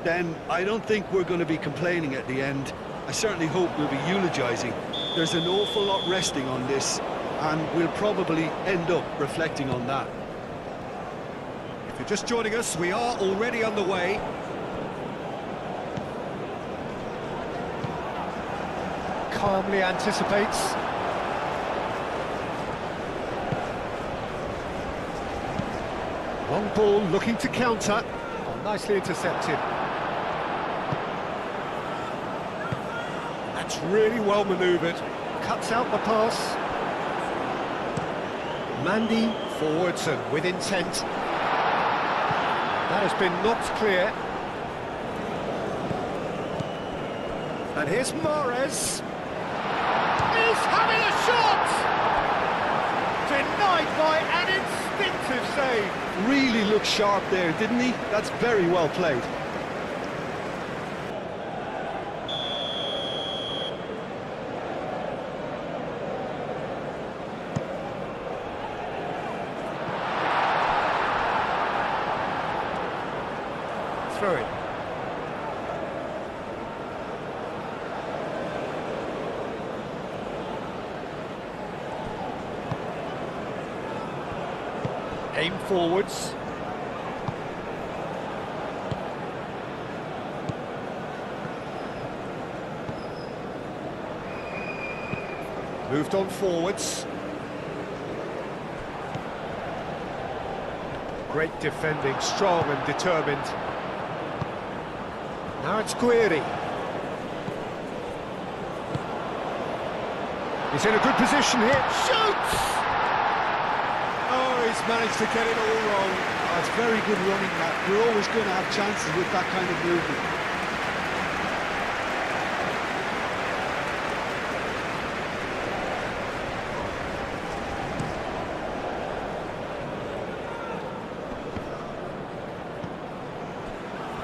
then I don't think we're going to be complaining at the end. I certainly hope we'll be eulogising. There's an awful lot resting on this, and we'll probably end up reflecting on that. If you're just joining us, we are already underway. Calmly anticipates. Long ball looking to counter. Oh, nicely intercepted. That's really well manoeuvred. Cuts out the pass. Mandy forwards and with intent. That has been knocked clear. And here's Mahrez. He's having a shot! Denied by an instinctive save. Really looked sharp there, didn't he? That's very well played. Throw it. Aim forwards. Moved on forwards. Great defending, strong and determined. Now it's Guiri. He's in a good position here. Shoots! Oh, he's managed to get it all wrong. Oh, it's very good running, Matt. You're always going to have chances with that kind of movement.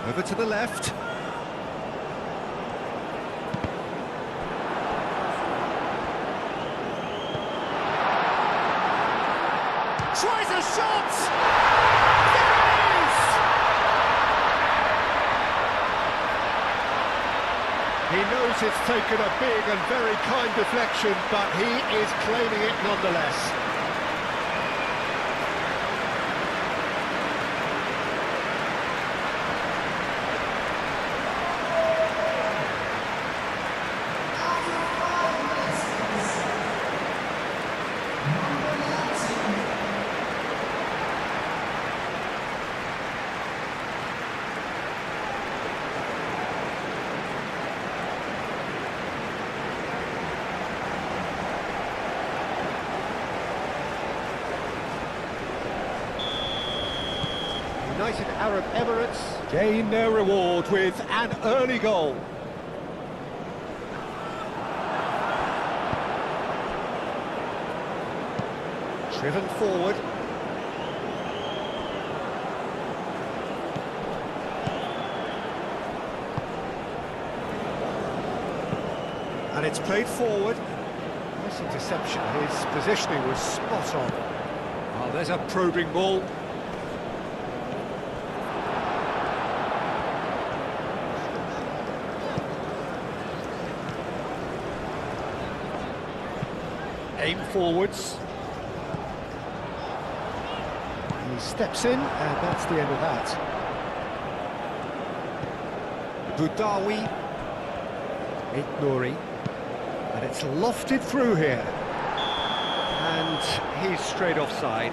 Over to the left. Tries a shot! There it is! He knows it's taken a big and very kind deflection, but he is claiming it nonetheless. United Arab Emirates gain their reward with an early goal. Driven forward. And it's played forward. Nice interception. His positioning was spot on. Oh, there's a probing ball. Aim forwards. He steps in, and that's the end of that. Boudaoui. Nouri. And it's lofted through here. And he's straight offside.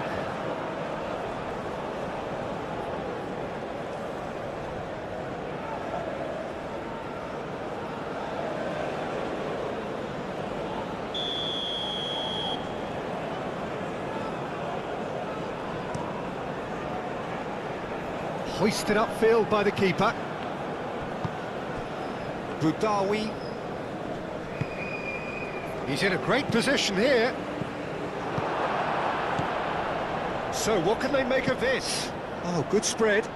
Hoisted upfield by the keeper. Boudaoui. He's in a great position here. So what can they make of this? Oh, good spread.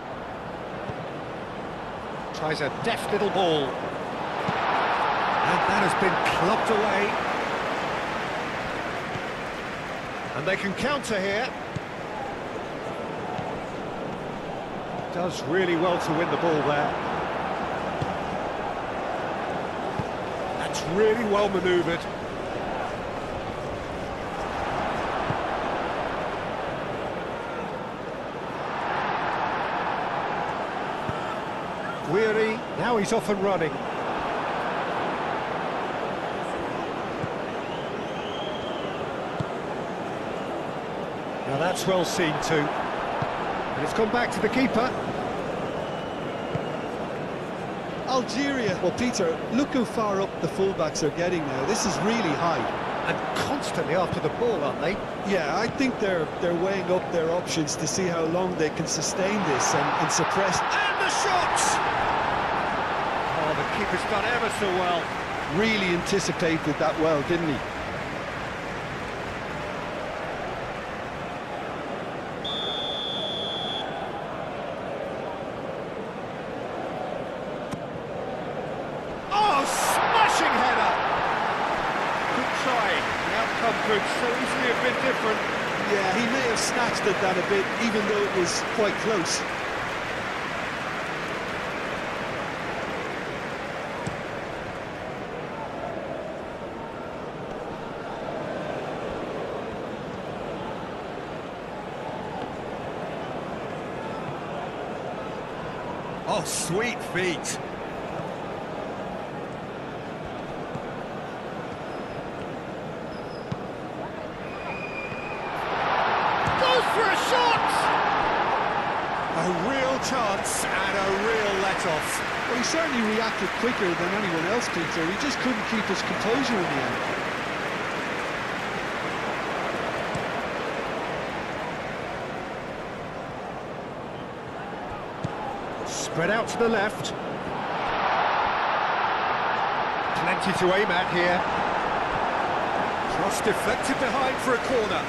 Tries a deft little ball. And that has been clubbed away. And they can counter here. Does really well to win the ball there. That's really well manoeuvred. Weary, now he's off and running. Now that's well seen too. And it's gone back to the keeper. Algeria, well Peter, look how far up the fullbacks are getting now. This is really high. And constantly after the ball, aren't they? Yeah, I think they're weighing up their options to see how long they can sustain this and suppress. And the shot! Oh, the keeper's done ever so well. Really anticipated that well, didn't he? Oh, smashing header! Good try. The outcome could so easily have been different. Yeah, he may have snatched at that a bit, even though it was quite close. Oh, sweet feet. Goes for a shot! A real chance and a real let-off. Well, he certainly reacted quicker than anyone else, Peter. He just couldn't keep his composure in the end. Spread out to the left. Plenty to aim at here. Cross deflected behind for a corner.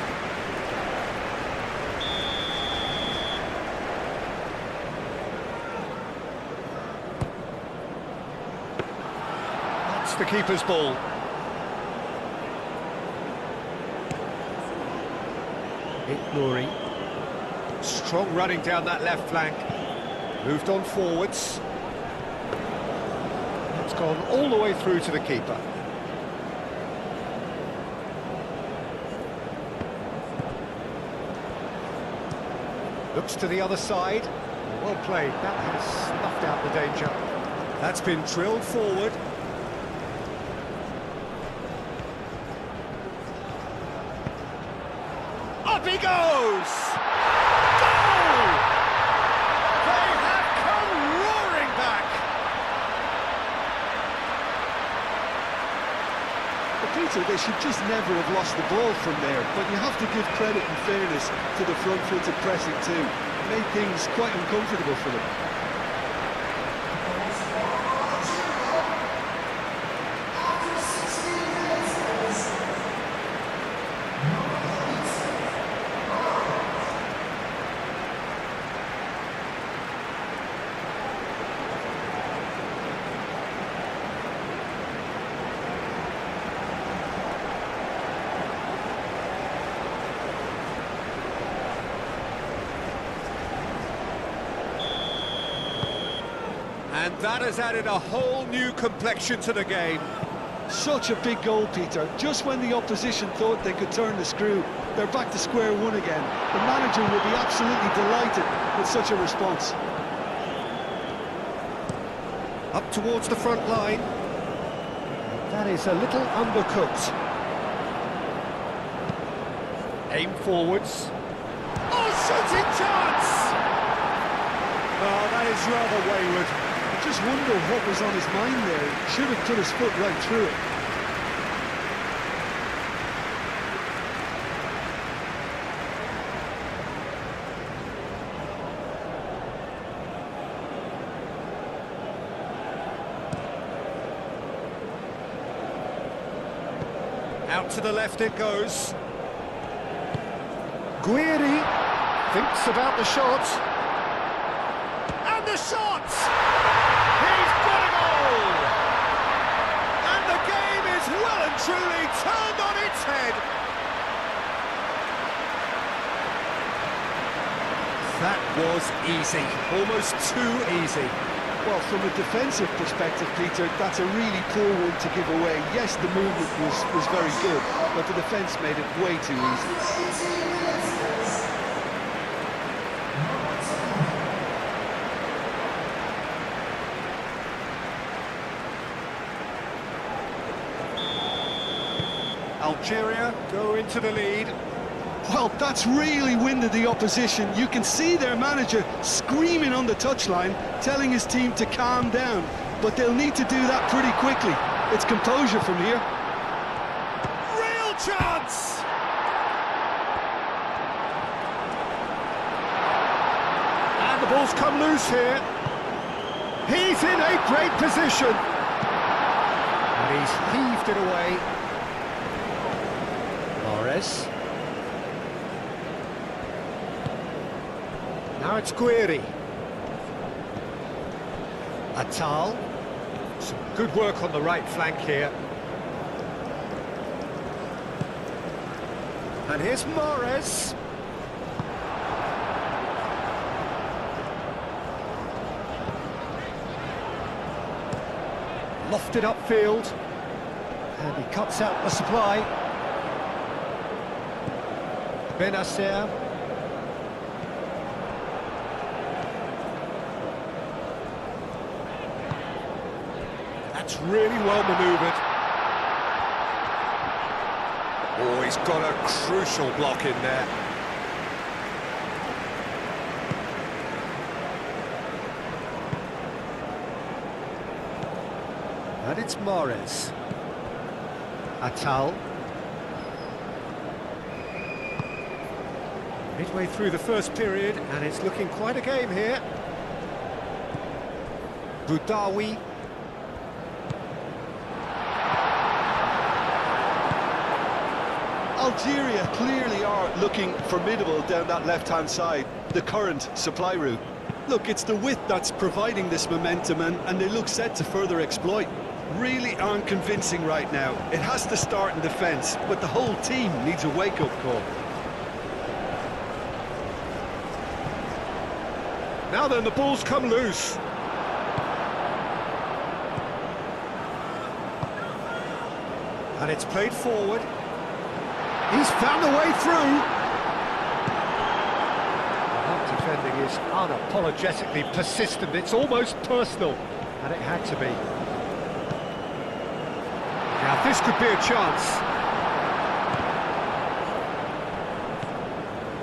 That's the keeper's ball. Nouri. Strong running down that left flank. Moved on forwards. It's gone all the way through to the keeper. Looks to the other side. Well played. That has snuffed out the danger. That's been drilled forward. Up he goes! Goal! They have come roaring back! But Peter, they should just never have lost the ball from there, but you have to give credit and fairness to the front-footed pressing too. It made things quite uncomfortable for them. And that has added a whole new complexion to the game. Such a big goal, Peter. Just when the opposition thought they could turn the screw, they're back to square one again. The manager will be absolutely delighted with such a response. Up towards the front line. That is a little undercooked. Aim forwards. Oh, shooting chance! Oh, that is rather wayward. I just wonder what was on his mind there. He should have put his foot right through it. Out to the left it goes. Guiri thinks about the shot. And the shot! He's got a goal! And the game is well and truly turned on its head. That was That's easy, almost too easy. Well, from a defensive perspective, Peter, that's a really poor one to give away. Yes, the movement was very good, but the defence made it way too easy. Algeria go into the lead. Well, that's really winded the opposition. You can see their manager screaming on the touchline, telling his team to calm down. But they'll need to do that pretty quickly. It's composure from here. Real chance! And the ball's come loose here. He's in a great position. And he's heaved it away. Morris. Now it's Guiri. Atal. Some good work on the right flank here. And here's Morris. Lofted upfield. And he cuts out the supply. Benacer. That's really well manoeuvred. Oh, he's got a crucial block in there. And it's Morris. Atal. Midway through the first period, and it's looking quite a game here. Boudaoui. Algeria clearly are looking formidable down that left-hand side, the current supply route. Look, it's the width that's providing this momentum, and they look set to further exploit. Really aren't convincing right now. It has to start in defence, but the whole team needs a wake-up call. Now then, the ball's come loose. And it's played forward. He's found a way through. That defending is unapologetically persistent. It's almost personal, and it had to be. Now this could be a chance.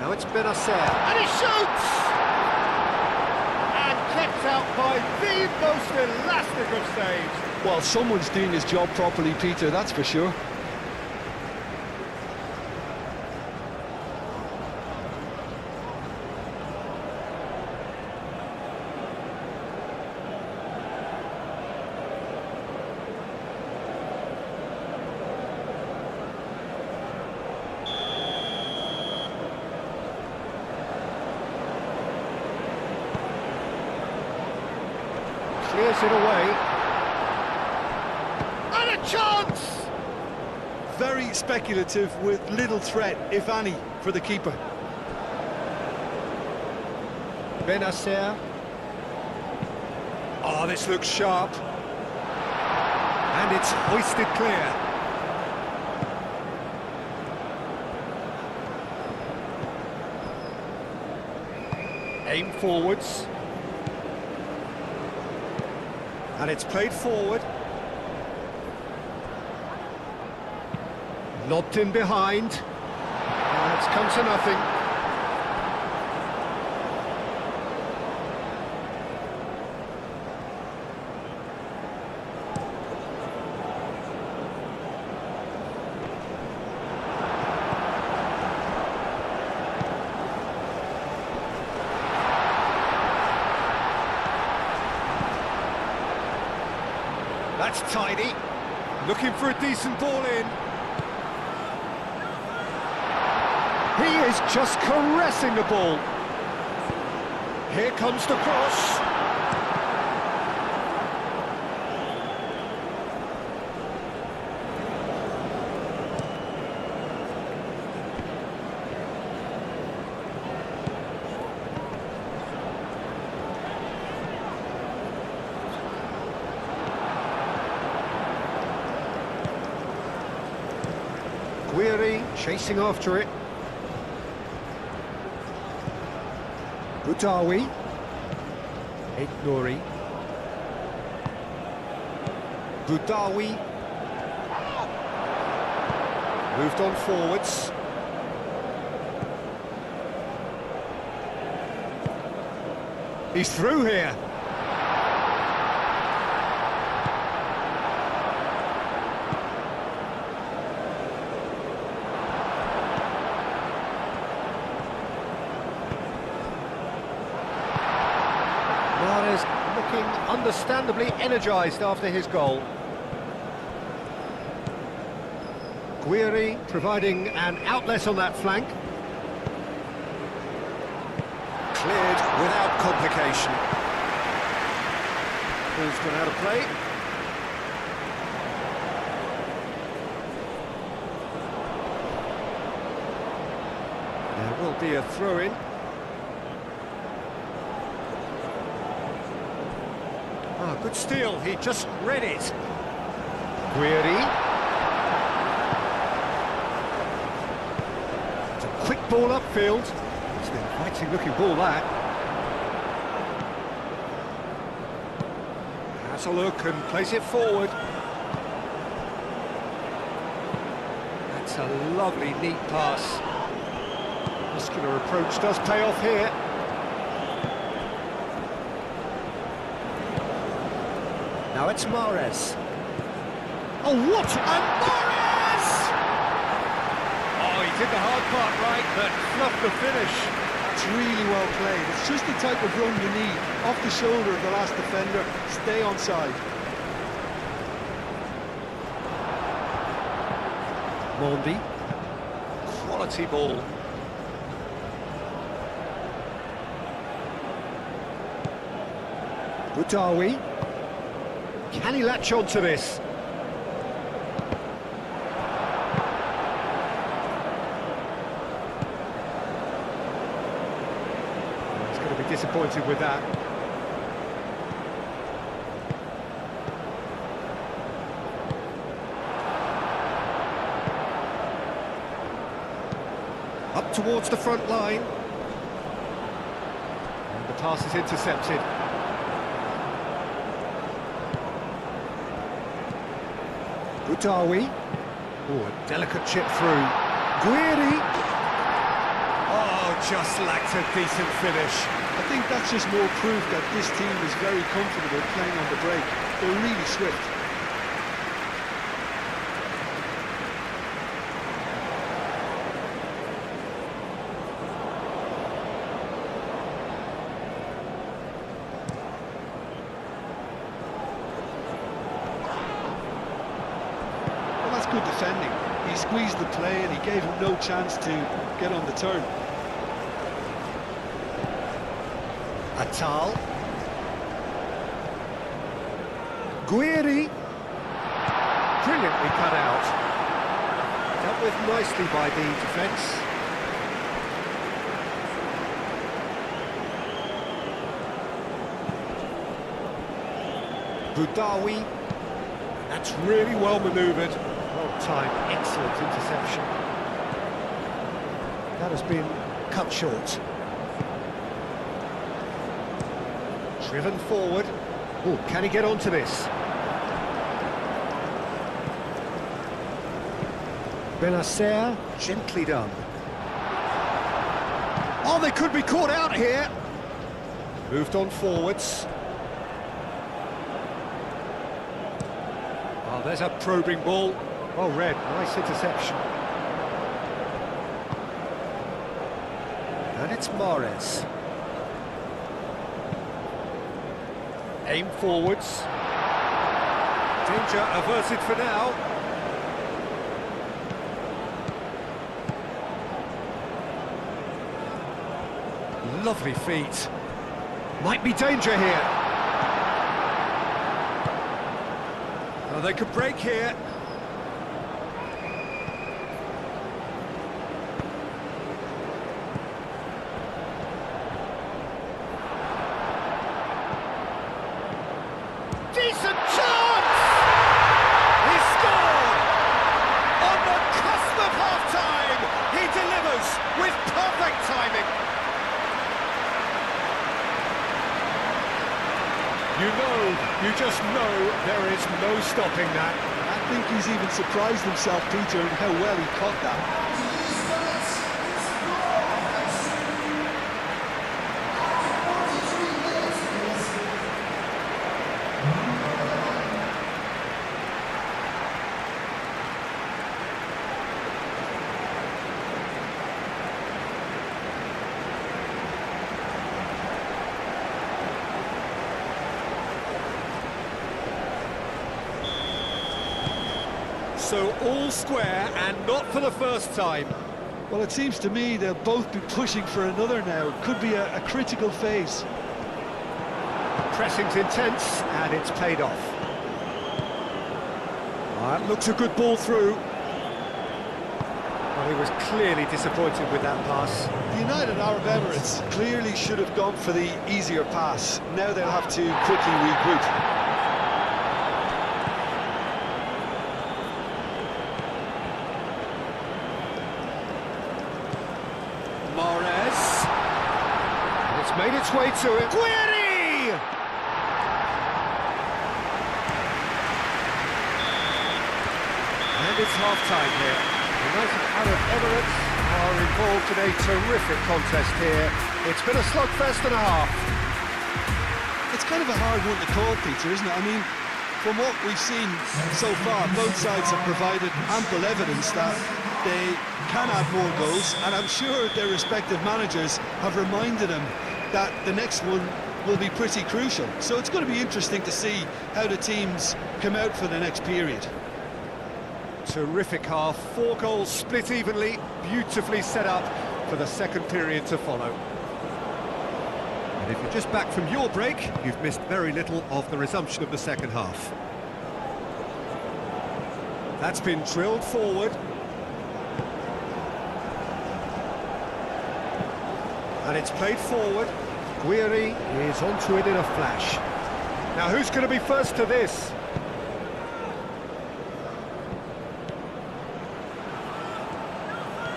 Now it's Benacer, and he shoots! And kept out by the most elastic of saves. Well, someone's doing his job properly, Peter, that's for sure. Clears it away. And a chance! Very speculative with little threat, if any, for the keeper. Benacer. Oh, this looks sharp. And it's hoisted clear. Aim forwards. And it's played forward. Lobbed in behind. And it's come to nothing. That's tidy. Looking for a decent ball in. He is just caressing the ball. Here comes the cross. Weary, chasing after it. Butawi. Ignori. Budawi. Moved on forwards. He's through here. Looking understandably energised after his goal. Guiri providing an outlet on that flank. Cleared without complication. Ball's gone out of play. There will be a throw-in. Good steal, he just read it. Guiri. It's a quick ball upfield. It's an inviting looking ball, that. Has a look and plays it forward. That's a lovely, neat pass. Muscular approach does pay off here. Now it's Mahrez. Oh, what? And Mahrez! Oh, he did the hard part right, but fluffed the finish. That's really well played. It's just the type of run you need. Off the shoulder of the last defender. Stay onside. Mondi. Quality ball. Butawi. Can he latch on to this? He's going to be disappointed with that. Up towards the front line. And the pass is intercepted. Butawi. Oh, a delicate chip through. Guiri. Oh, just lacked a decent finish. I think that's just more proof that this team is very comfortable playing on the break. They're really swift. Good defending. He squeezed the play and he gave him no chance to get on the turn. Atal. Guiri. Brilliantly cut out. Dealt with nicely by the defence. Budawi. That's really well manoeuvred. Well timed, excellent interception. That has been cut short. Driven forward. Oh, can he get onto this? Benacer, gently done. Oh, they could be caught out here. Moved on forwards. Oh, there's a probing ball. Well read, nice interception. And it's Mahrez. Aim forwards. Danger averted for now. Lovely feet. Might be danger here. Oh, they could break here. Decent chance! He scored! On the cusp of half! You just know there is no stopping that. I think he's even surprised himself, Peter, in how well he caught that. So all square, and not for the first time. Well, it seems to me they'll both be pushing for another now. It could be a critical phase. Pressing's intense, and it's paid off. That looks a good ball through. Well, he was clearly disappointed with that pass. The United Arab Emirates clearly should have gone for the easier pass. Now they'll have to quickly regroup. Made its way to it. Query! And it's half-time here. United Arab Emirates are involved in a terrific contest here. It's been a slugfest and a half. It's kind of a hard one to call, Peter, isn't it? I mean, from what we've seen so far, both sides have provided ample evidence that they can add more goals, and I'm sure their respective managers have reminded them that the next one will be pretty crucial. So it's going to be interesting to see how the teams come out for the next period. Terrific half, 4 goals split evenly, beautifully set up for the second period to follow. And if you're just back from your break, you've missed very little of the resumption of the second half. That's been drilled forward. And it's played forward. Guiri is onto it in a flash. Now who's going to be first to this?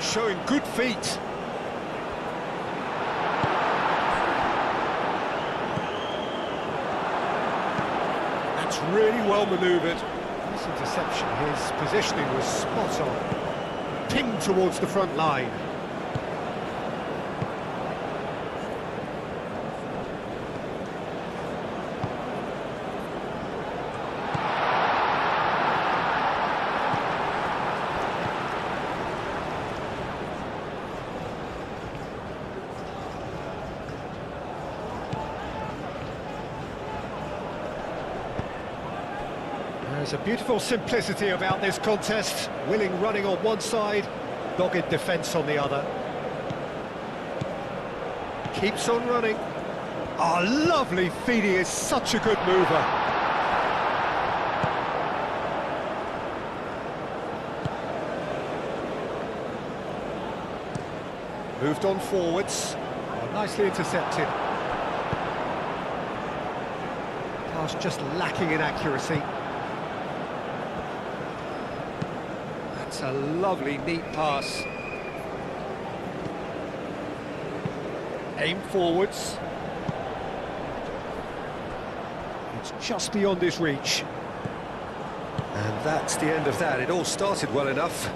Showing good feet. That's really well manoeuvred. This interception, his positioning was spot on. Pinged towards the front line. There's a beautiful simplicity about this contest. Willing running on one side, dogged defence on the other. Keeps on running. Oh, lovely feed, he is such a good mover. Moved on forwards. Oh, nicely intercepted. Pass just lacking in accuracy. That's a lovely, neat pass. Aim forwards. It's just beyond his reach. And that's the end of that. It all started well enough.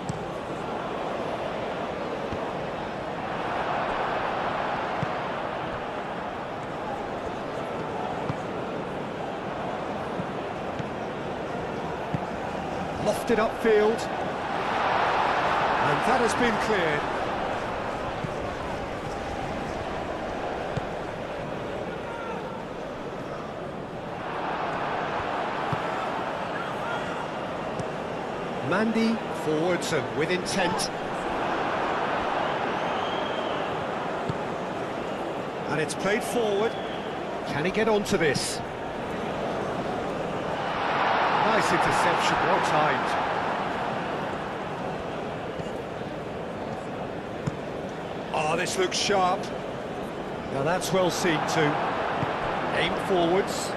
Lofted upfield. And that has been cleared. Mandy forwards and with intent. And it's played forward. Can he get onto this? Nice interception, well timed. Oh, this looks sharp. Now that's well seen too. Aim forwards.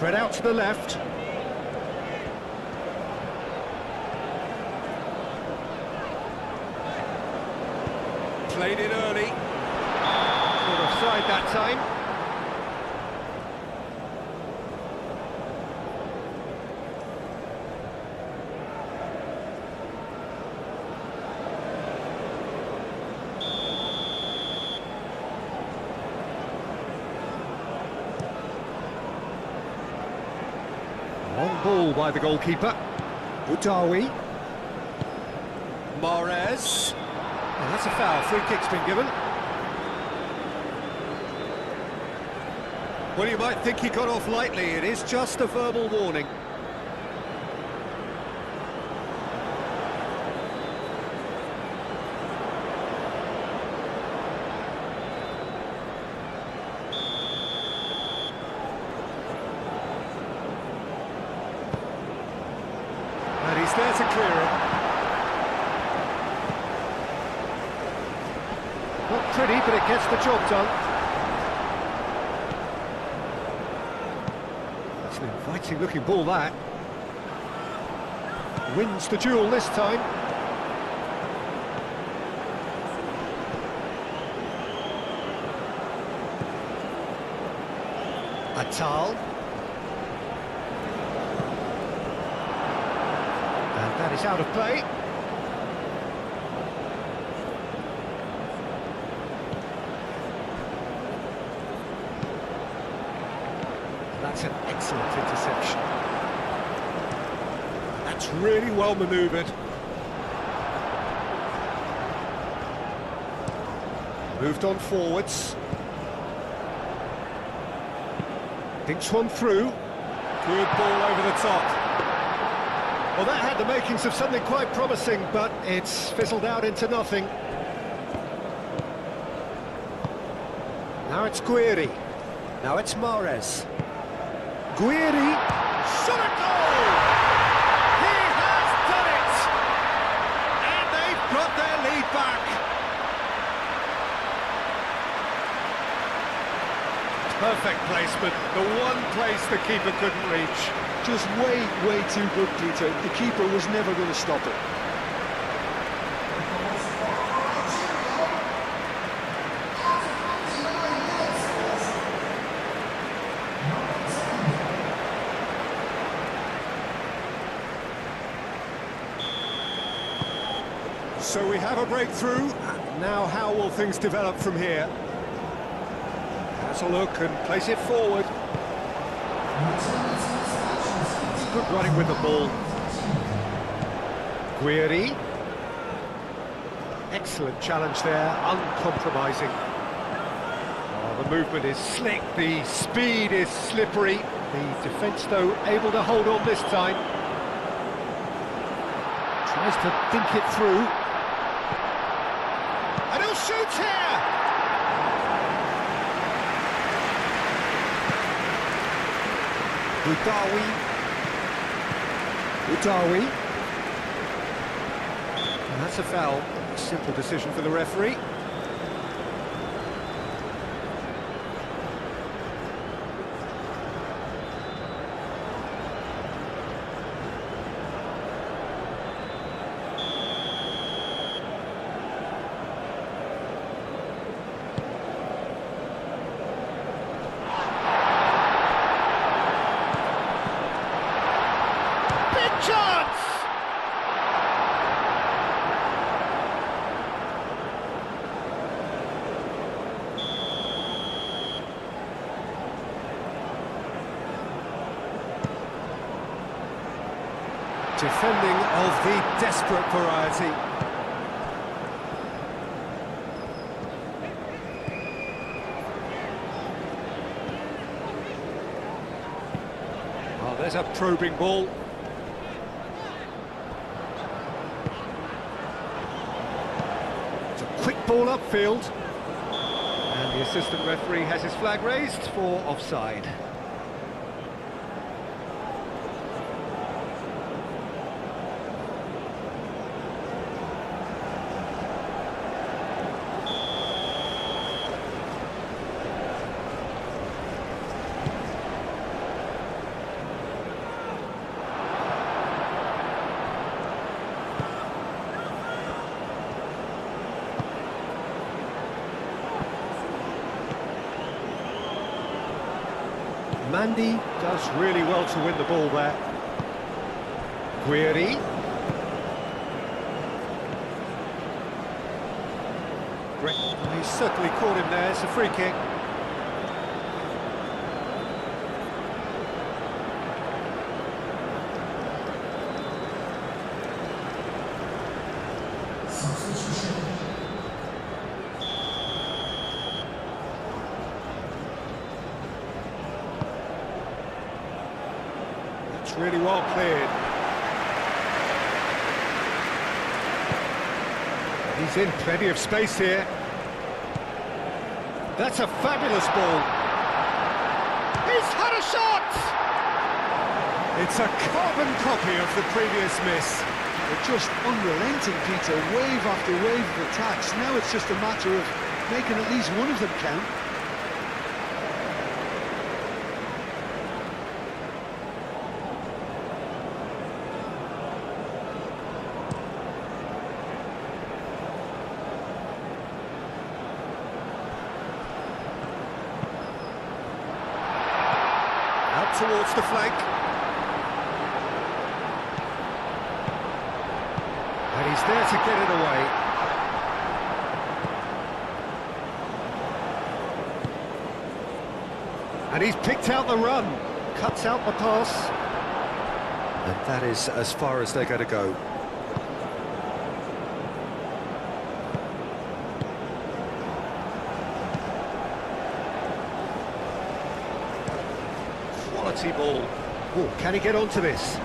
Spread out to the left. Played it early. Caught offside that time. Long ball by the goalkeeper. Udawi. Mahrez. Oh, that's a foul. Free kick's been given. Well, you might think he got off lightly. It is just a verbal warning. And he's there to clear it. Not pretty, but it gets the job done. That's an inviting-looking ball, that. Wins the duel this time. Atal. And that is out of play. That's an excellent interception. That's really well manoeuvred. Moved on forwards. Dinks one through. Good ball over the top. Well, that had the makings of something quite promising, but it's fizzled out into nothing. Now it's Guiri. Now it's Mahrez. Guiri, shot a goal! He has done it! And they've got their lead back. Perfect placement, the one place the keeper couldn't reach. Just way too good, Peter. The keeper was never going to stop it. So we have a breakthrough. Now how will things develop from here? Has a look and place it forward. Good running with the ball. Guiri. Excellent challenge there, uncompromising. Oh, the movement is slick, the speed is slippery. The defence, though, able to hold on this time. Tries to think it through. And he'll shoot here! Udawi. And that's a foul. Simple decision for the referee. Chance! Defending of the desperate variety. Oh, there's a probing ball. Quick ball upfield, and the assistant referee has his flag raised for offside. Mandy does really well to win the ball there. Guiri. Great. He's certainly caught him there. It's a free kick. It's really well cleared. He's in plenty of space here. That's a fabulous ball. He's had a shot! It's a carbon copy of the previous miss. They're just unrelenting, Peter, wave after wave of attacks. Now it's just a matter of making at least one of them count. Out towards the flank. And he's there to get it away. And he's picked out the run. Cuts out the pass. And that is as far as they're going to go. Quality ball. Oh, can he get onto this?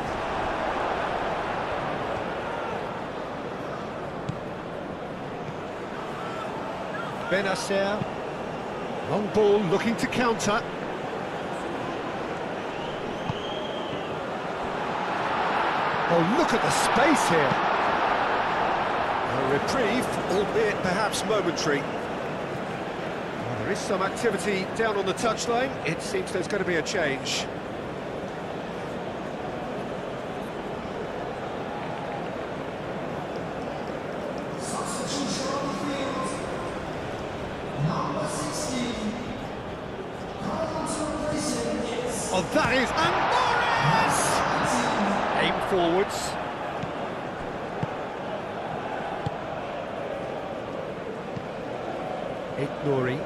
Benacer. Long ball, looking to counter. Oh, look at the space here. A reprieve, albeit perhaps momentary. Well, there is some activity down on the touchline. It seems there's going to be a change. Oh, that is... And Morris! Aim forwards. Nouri.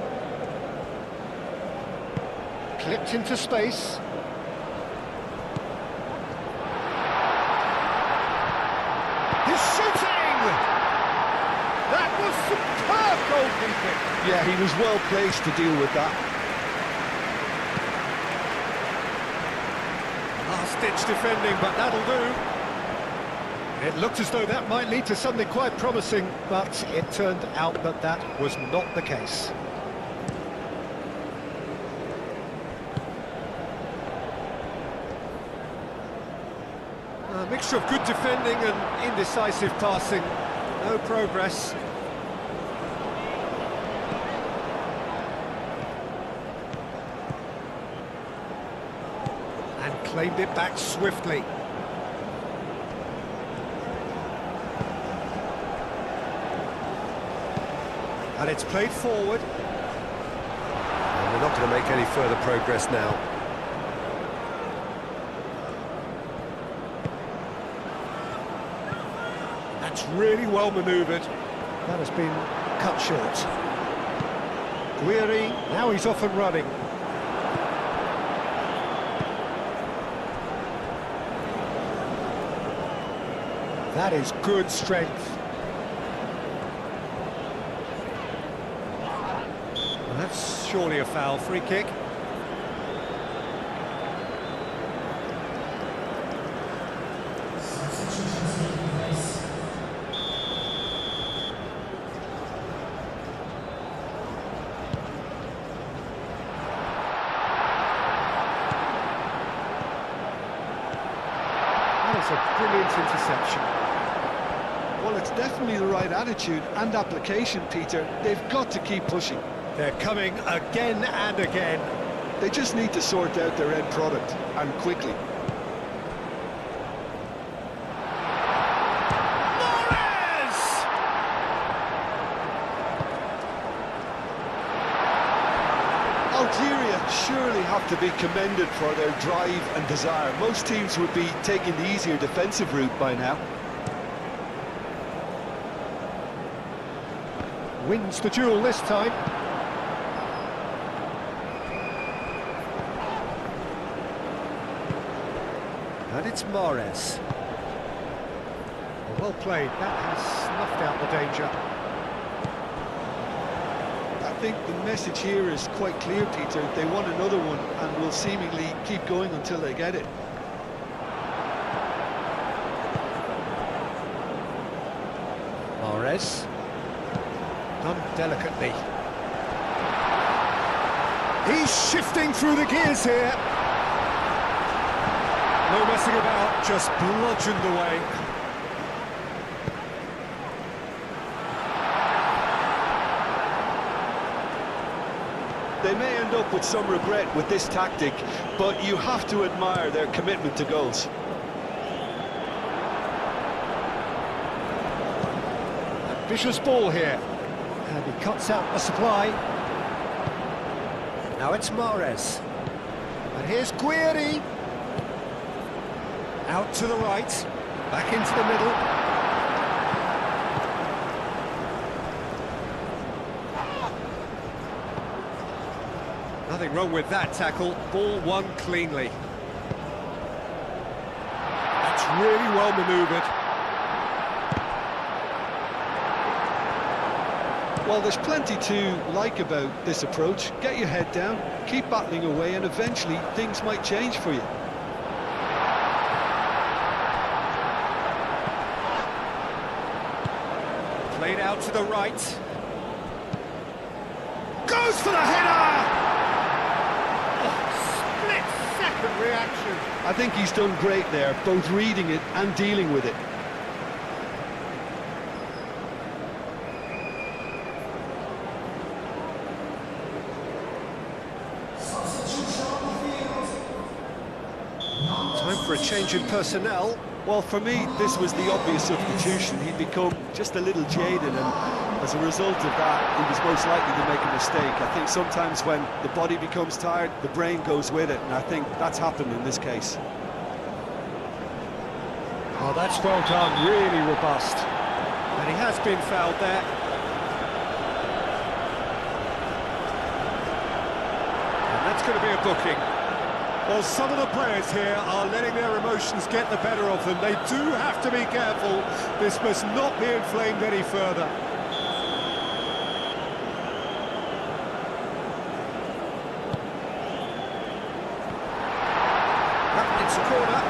Clipped into space. He's shooting! That was superb goalkeeping. Yeah, he was well placed to deal with that. Last-ditch defending, but that'll do. It looked as though that might lead to something quite promising, but it turned out that that was not the case. A mixture of good defending and indecisive passing. No progress. And claimed it back swiftly. And it's played forward. And we're not going to make any further progress now. That's really well manoeuvred. That has been cut short. Guiri, now he's off and running. That is good strength. That's surely a foul. Free kick. That is a brilliant interception. Well, it's definitely the right attitude and application, Peter. They've got to keep pushing. They're coming again and again. They just need to sort out their end product, and quickly. Morris! Algeria surely have to be commended for their drive and desire. Most teams would be taking the easier defensive route by now. Wins the duel this time. And it's Mahrez. Well played, that has snuffed out the danger. I think the message here is quite clear, Peter. They want another one and will seemingly keep going until they get it. Mahrez. Done delicately. He's shifting through the gears here. No messing about, just bludgeoned away. They may end up with some regret with this tactic, but you have to admire their commitment to goals. Vicious ball here. And he cuts out the supply. Now it's Mahrez. And here's Guiri. Out to the right. Back into the middle. Nothing wrong with that tackle. Ball won cleanly. That's really well manoeuvred. Well, there's plenty to like about this approach. Get your head down, keep battling away, and eventually things might change for you. Played out to the right. Goes for the header! Oh, split-second reaction. I think he's done great there, both reading it and dealing with it. Time for a change in personnel. Well, for me, this was the obvious substitution. He'd become just a little jaded, and as a result of that, he was most likely to make a mistake. I think sometimes when the body becomes tired, the brain goes with it, and I think that's happened in this case. Oh, that's well done, really robust. And he has been fouled there. And that's going to be a booking. Well, some of the players here are letting their emotions get the better of them. They do have to be careful. This must not be inflamed any further. It's a corner.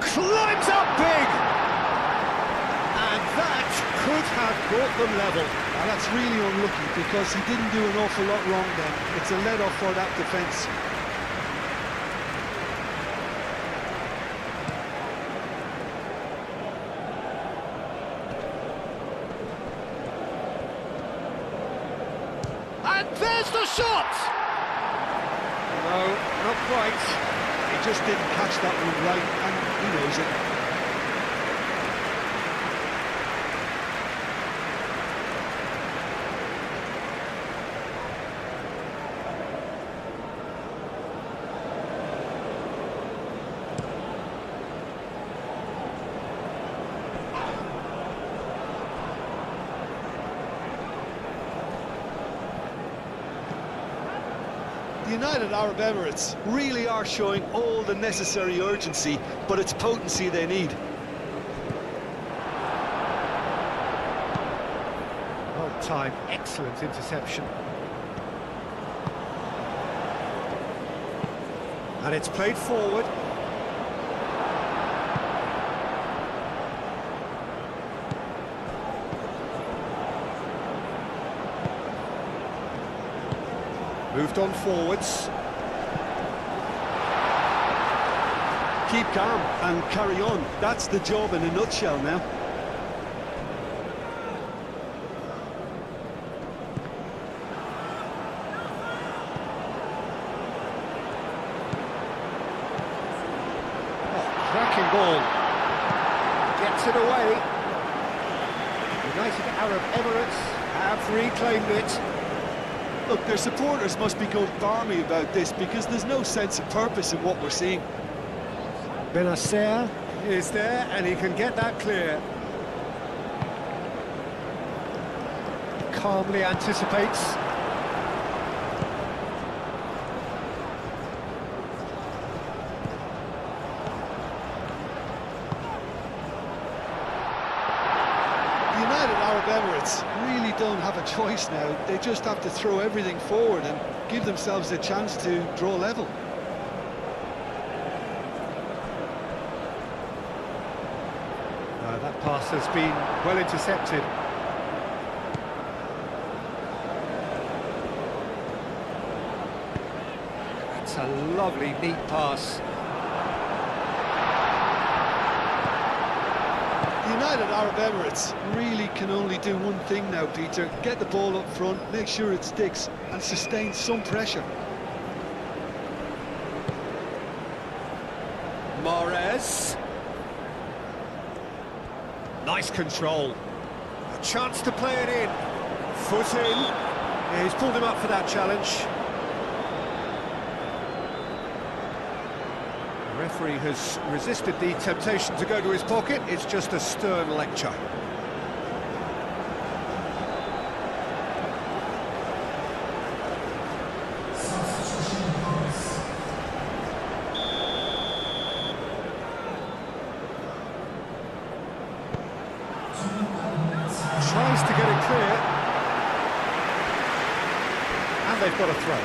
Climbs up big! Could have brought them level. Now that's really unlucky because he didn't do an awful lot wrong then. It's a let-off for that defence. And there's the shot! No, not quite. He just didn't catch that one right, and he knows it. The United Arab Emirates really are showing all the necessary urgency, but it's potency they need. Well timed, excellent interception. And it's played forward. Moved on forwards. Keep calm and carry on. That's the job in a nutshell now. Oh, cracking ball. gets it away. United Arab Emirates have reclaimed it. Look, their supporters must be going balmy about this because there's no sense of purpose in what we're seeing. Benacer is there and he can get that clear. Calmly anticipates. United Arab Emirates really don't have a choice now. They just have to throw everything forward and give themselves a chance to draw level. That pass has been well intercepted. That's a lovely, neat pass. United Arab Emirates really can only do one thing now, Peter. Get the ball up front, make sure it sticks, and sustain some pressure. Mahrez. Nice control. A chance to play it in. Foot in. Yeah, he's pulled him up for that challenge. The referee has resisted the temptation to go to his pocket. It's just a stern lecture. Tries to get it clear. And they've got a throw.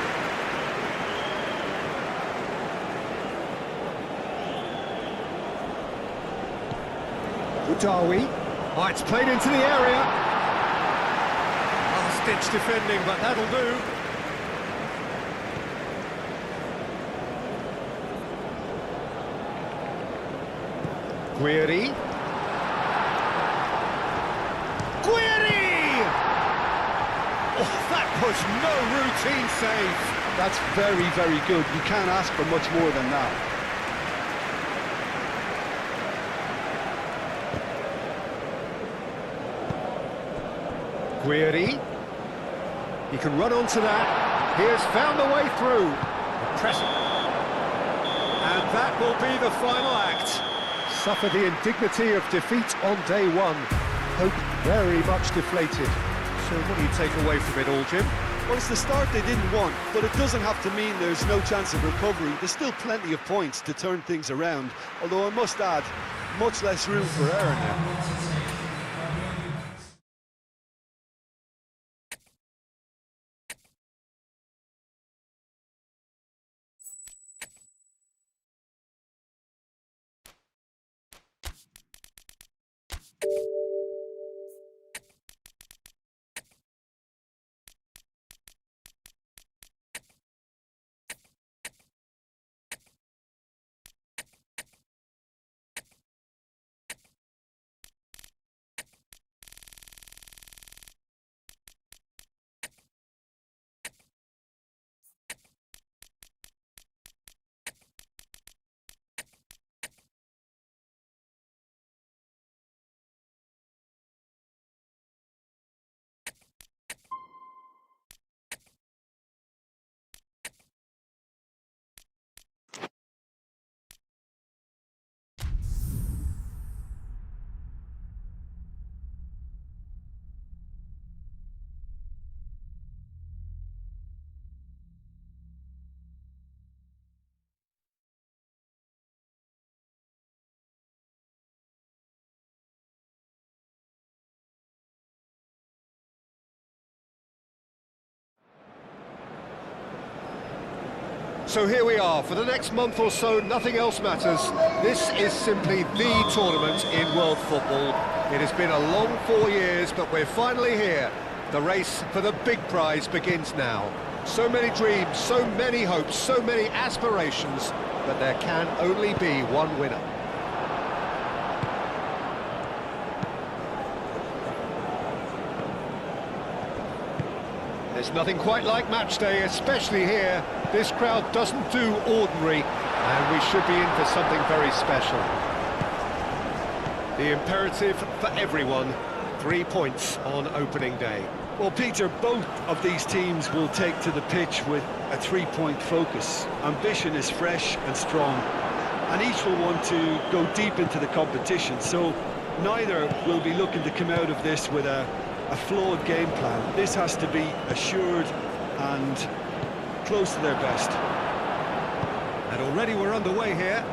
Udawi. Oh, it's played into the area. Last-ditch defending, but that'll do. Guiri. That was no routine save. That's very, very good. You can't ask for much more than that. Guiri. He can run onto that. He has found the way through. Pressing. And that will be the final act. Suffer the indignity of defeat on day one. Hope very much deflated. So what do you take away from it all, Jim? Well, it's the start they didn't want, but it doesn't have to mean there's no chance of recovery. There's still plenty of points to turn things around, although I must add, much less room for error now. So here we are. For the next month or so, nothing else matters. This is simply the tournament in world football. It has been a long 4 years, but we're finally here. The race for the big prize begins now. So many dreams, so many hopes, so many aspirations, but there can only be one winner. There's nothing quite like match day, especially here. This crowd doesn't do ordinary, and we should be in for something very special. The imperative for everyone, 3 points on opening day. Well, Peter, both of these teams will take to the pitch with a three-point focus. Ambition is fresh and strong, and each will want to go deep into the competition, so neither will be looking to come out of this with a flawed game plan. This has to be assured and close to their best. And already we're underway here.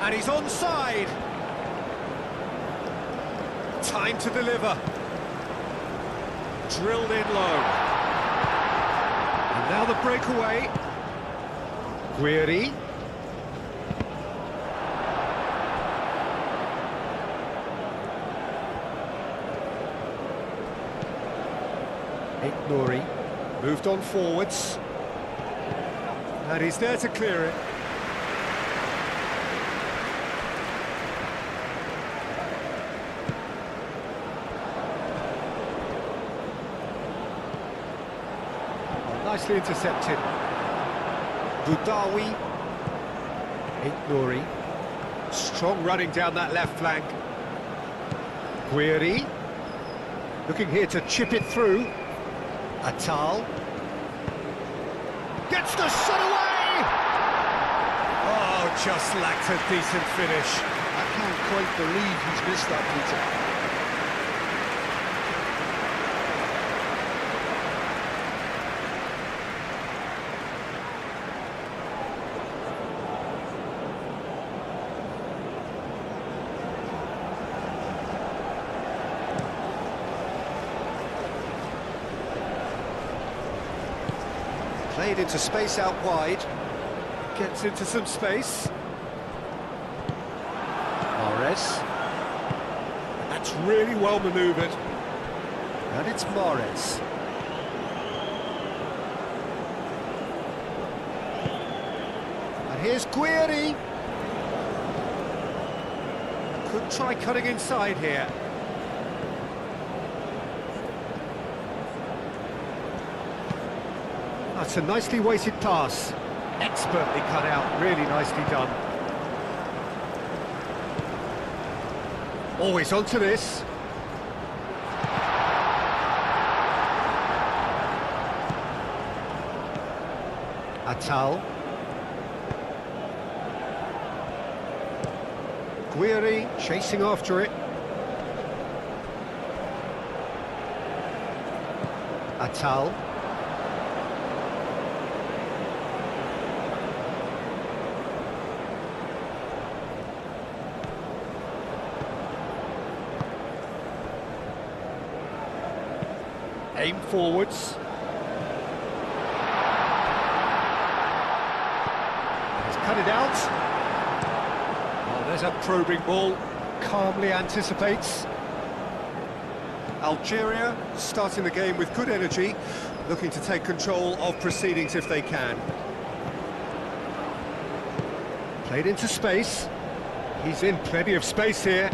And he's onside. Time to deliver. Drilled in low. And now the breakaway. Guiri. Nouri moved on forwards. And he's there to clear it. Nicely intercepted. Budawi. Nouri. Strong running down that left flank. Guiri. Looking here to chip it through. Atal. Gets the shot away! Oh, just lacked a decent finish. I can't quite believe he's missed that, Peter. Played into space out wide. Gets into some space. Mahrez. That's really well manoeuvred. And it's Mahrez. And here's Guiri. Could try cutting inside here. That's a nicely weighted pass. Expertly cut out, really nicely done. Always onto this. Atal. Guiri chasing after it. Atal. Aim forwards. He's cut it out. Oh, there's a probing ball. Calmly anticipates. Algeria starting the game with good energy, looking to take control of proceedings if they can. Played into space. He's in plenty of space here.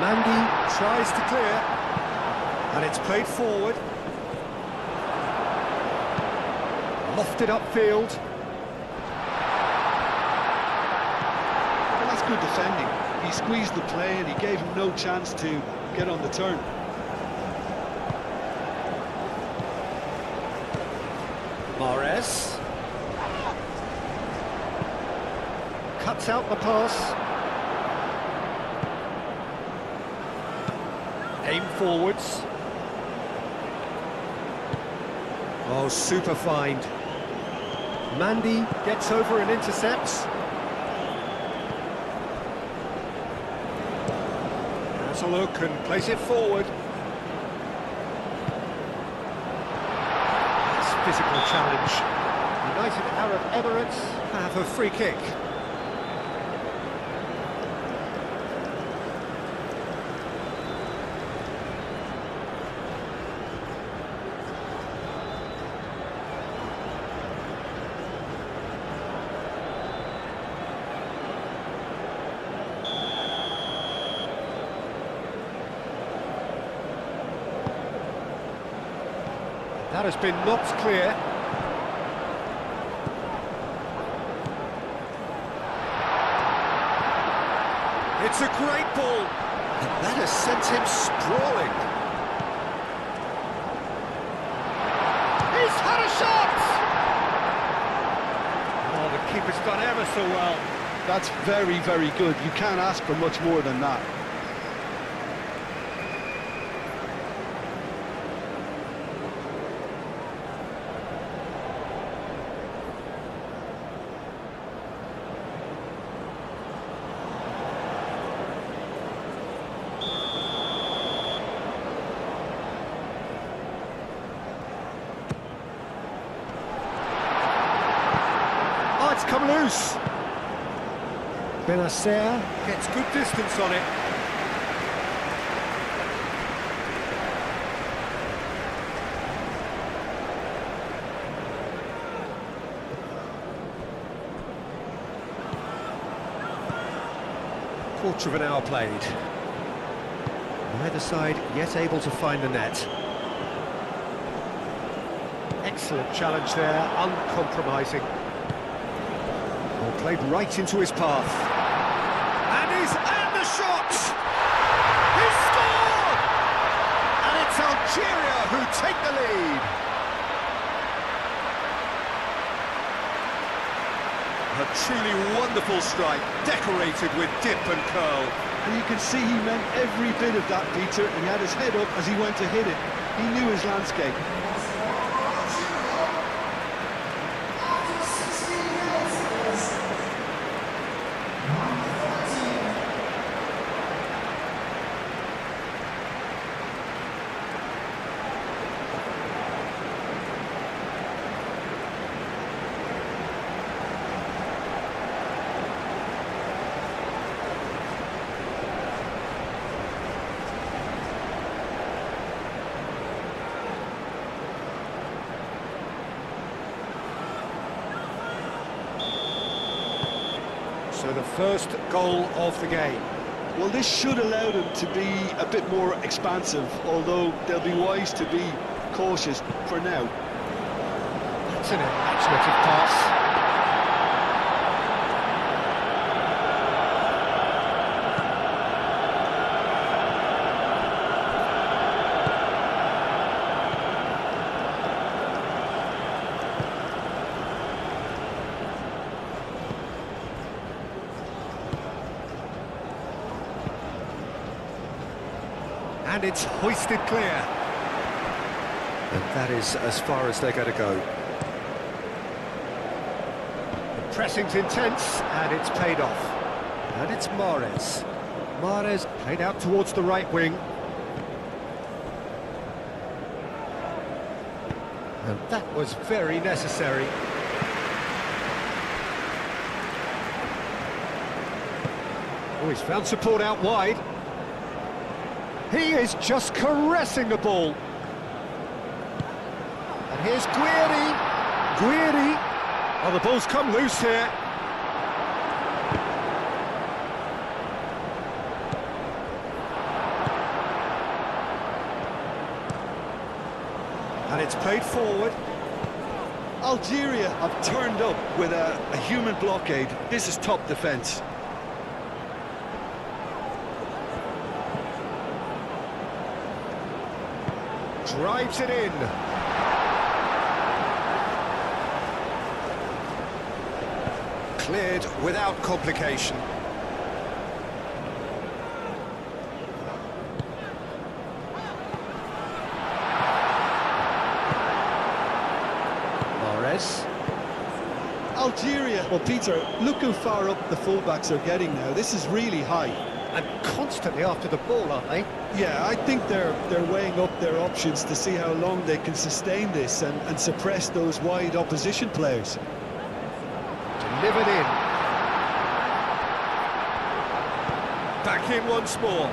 Mandy tries to clear. And it's played forward. Lofted upfield. Well, that's good defending. He squeezed the play and he gave him no chance to get on the turn. Mahrez. Cuts out the pass. Aim forwards. Oh, super find. Mandy gets over and intercepts. Has a look and plays it forward. That's physical challenge. United Arab Emirates have a free kick. That has been knocked clear. It's a great ball. And that has sent him sprawling. He's had a shot! Oh, the keeper's done ever so well. That's very, very good. You can't ask for much more than that. It's come loose. Benacer gets good distance on it. Quarter of an hour played. Neither side yet able to find the net. Excellent challenge there, uncompromising. Ball played right into his path. And the shot! He's scored! And it's Algeria who take the lead. A truly wonderful strike, decorated with dip and curl. And you can see he meant every bit of that, Peter, and he had his head up as he went to hit it. He knew his landscape. So the first goal of the game. Well, this should allow them to be a bit more expansive, although they'll be wise to be cautious for now. That's an imaginative pass. And it's hoisted clear. And that is as far as they're going to go. The pressing's intense, and it's paid off. And it's Mahrez. Mahrez played out towards the right wing. And that was very necessary. Oh, he's found support out wide. He is just caressing the ball. And here's Guiri. Guiri. Oh, the ball's come loose here. And it's played forward. Algeria have turned up with a human blockade. This is top defence. Drives it in. Cleared without complication. Mahrez. Algeria, well, Peter, look how far up the fullbacks are getting now. This is really high. And constantly after the ball, aren't they? Yeah, I think they're weighing up their options to see how long they can sustain this and suppress those wide opposition players. Delivered in. Back in once more.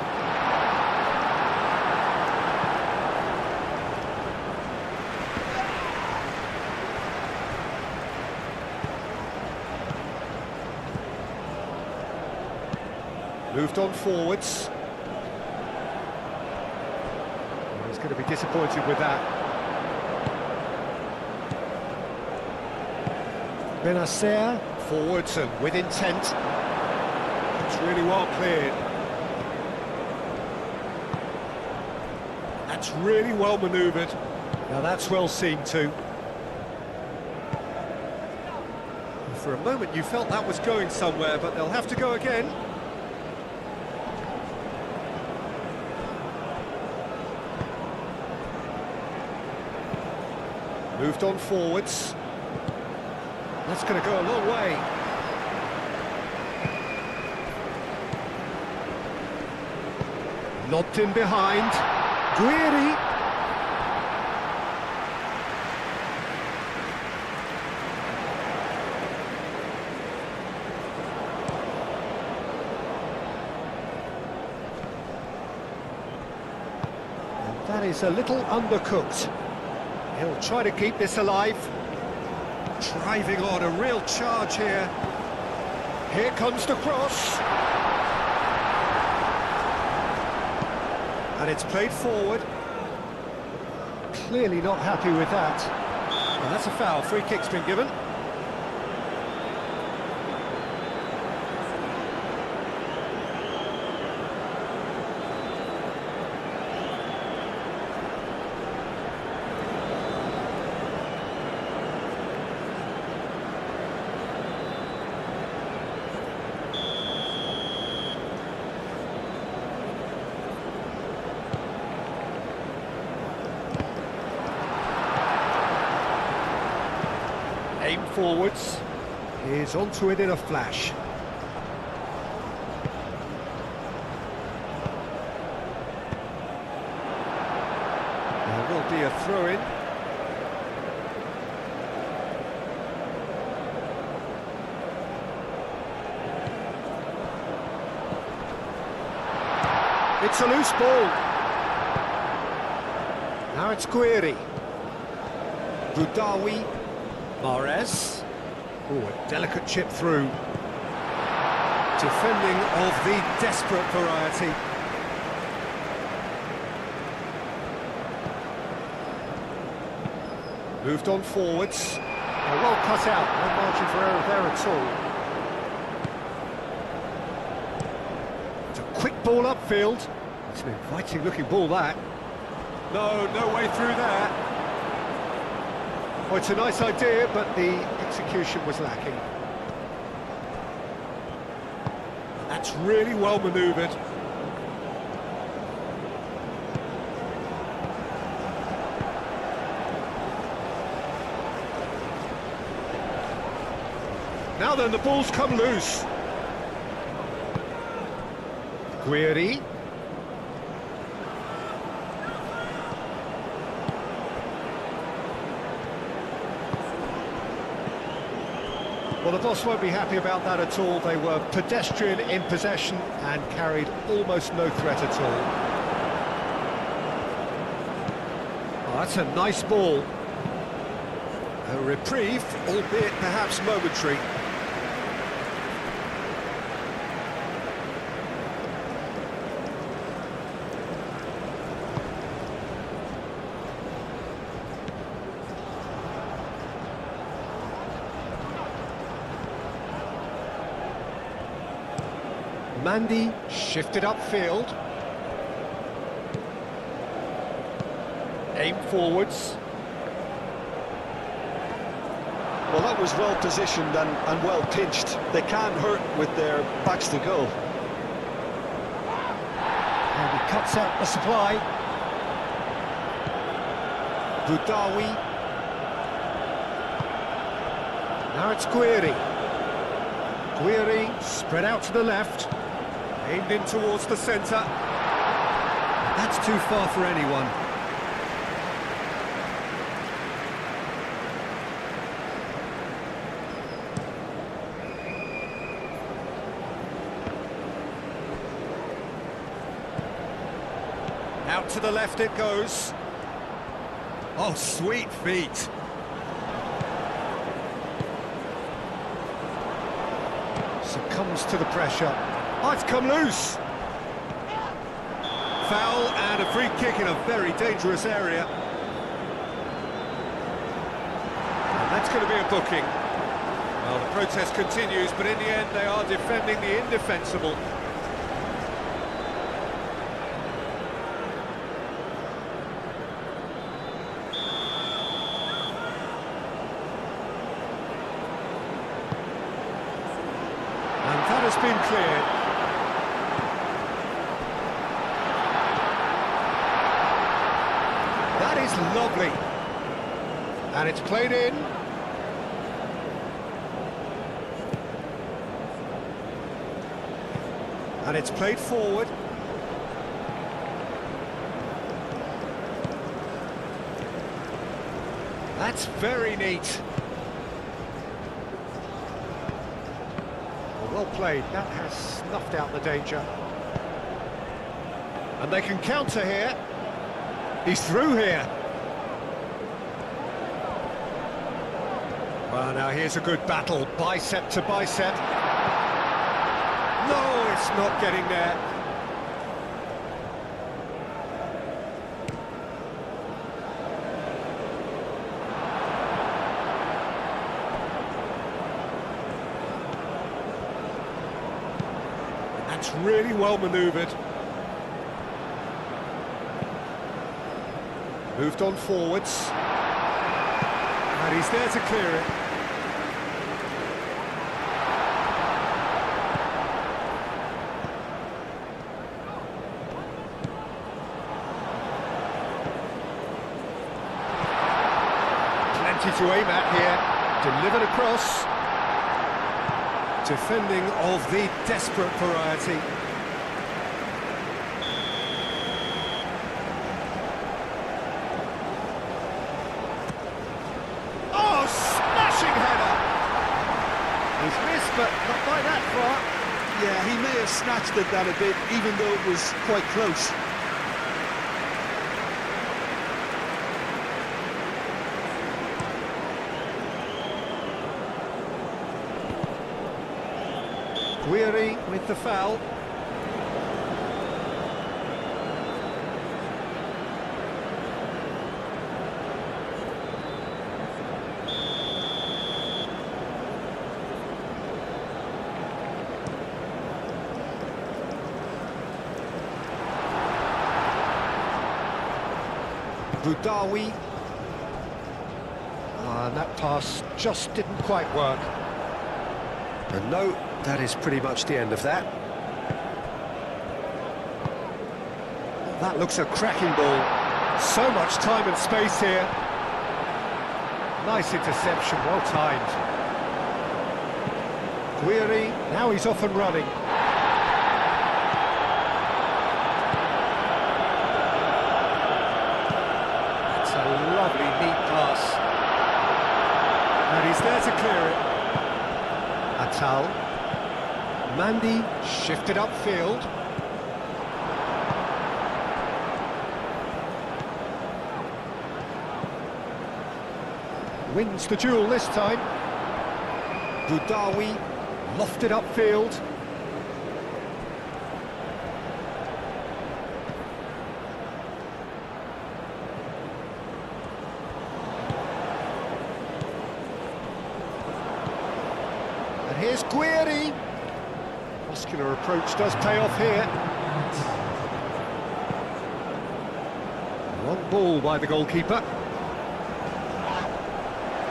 Moved on forwards. He's going to be disappointed with that. Benacer forwards and with intent. really well cleared. That's really well manoeuvred. Now that's well seen too. For a moment you felt that was going somewhere, but they'll have to go again. Moved on forwards. That's going to go a long way. Lobbed in behind. Guiri. And that is a little undercooked. He'll try to keep this alive. Driving on, a real charge here. Here comes the cross. And it's played forward. Clearly not happy with that. Well, that's a foul. Free kick's been given. Aim forwards. He's onto it in a flash. There will be a throw-in. It's a loose ball. Now it's Guiri. Budawi. Mahrez. Oh, a delicate chip through. Defending of the desperate variety. Moved on forwards. Oh, well cut out, no margin for error there at all. It's a quick ball upfield. It's an inviting looking ball, that. No way through there. Well, it's a nice idea, but the execution was lacking. That's really well manoeuvred. Now then, the ball's come loose. Guiri. Well, the boss won't be happy about that at all. They were pedestrian in possession and carried almost no threat at all. Oh, that's a nice ball. A reprieve, albeit perhaps momentary. Mandy shifted upfield. Aim forwards. Well, that was well positioned and well pinched. They can't hurt with their backs to goal. And he cuts out the supply. Budawi. Now it's Guiri. Guiri spread out to the left. Aimed in towards the centre. That's too far for anyone. Out to the left it goes. Oh, sweet feet. Succumbs to the pressure. Oh, it's come loose. Foul and a free kick in a very dangerous area. And that's going to be a booking. Well, the protest continues, but in the end they are defending the indefensible. And that has been cleared. That is lovely. And it's played in. And it's played forward. That's very neat. Well played. That has snuffed out the danger. And they can counter here. He's through here. Well, now here's a good battle, bicep to bicep. No, it's not getting there. That's really well manoeuvred. Moved on forwards. And he's there to clear it. Plenty to aim at here. Delivered across. Defending of the desperate variety. Oh, smashing header! He's missed, but not by that far. Yeah, he may have snatched at that a bit, even though it was quite close. Weary with the foul. Budawi. And that pass just didn't quite work. And no, that is pretty much the end of that. That looks a cracking ball. So much time and space here. Nice interception, well timed. Guiri, now he's off and running. That's a lovely, neat pass. And he's there to clear it. Atal. Mandy shifted upfield. Wins the duel this time. Budawi lofted upfield. And here's Guiri. Muscular approach does pay off here. Long ball by the goalkeeper.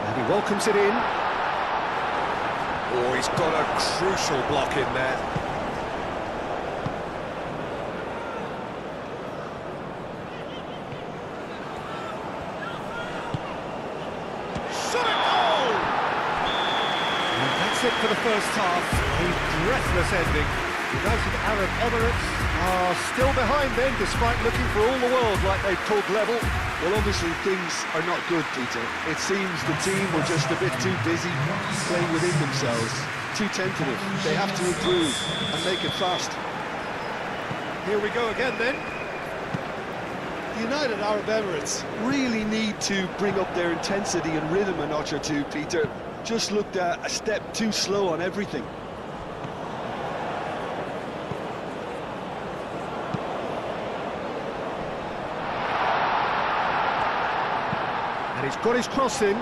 And he welcomes it in. Oh, he's got a crucial block in there. Shot it! Oh! And that's it for the first half. A breathless ending. United Arab Emirates are still behind then, despite looking for all the world like they've pulled level. Well, obviously things are not good, Peter. It seems the team were just a bit too busy playing within themselves, too tentative. They have to improve and make it fast. Here we go again then. The United Arab Emirates really need to bring up their intensity and rhythm a notch or two, Peter. Just looked a step too slow on everything. And he's got his cross in.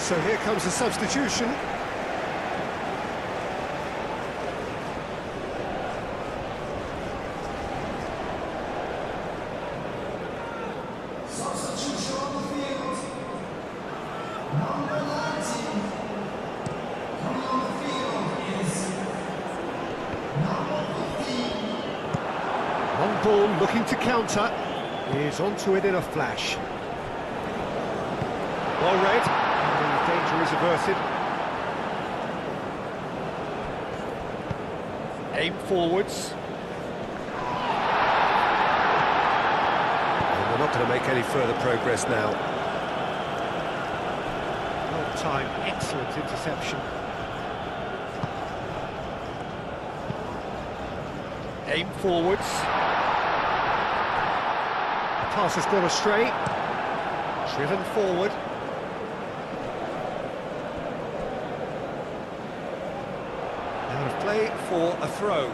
So here comes the substitution. Substitution on the field. Number 19. Coming on the field is number 15. Long ball looking to counter. He's onto it in a flash. Well read. The danger is averted. Aim forwards. And they're not going to make any further progress now. Well time, excellent interception. Aim forwards. The pass has gone astray. Driven forward. Out of play for a throw.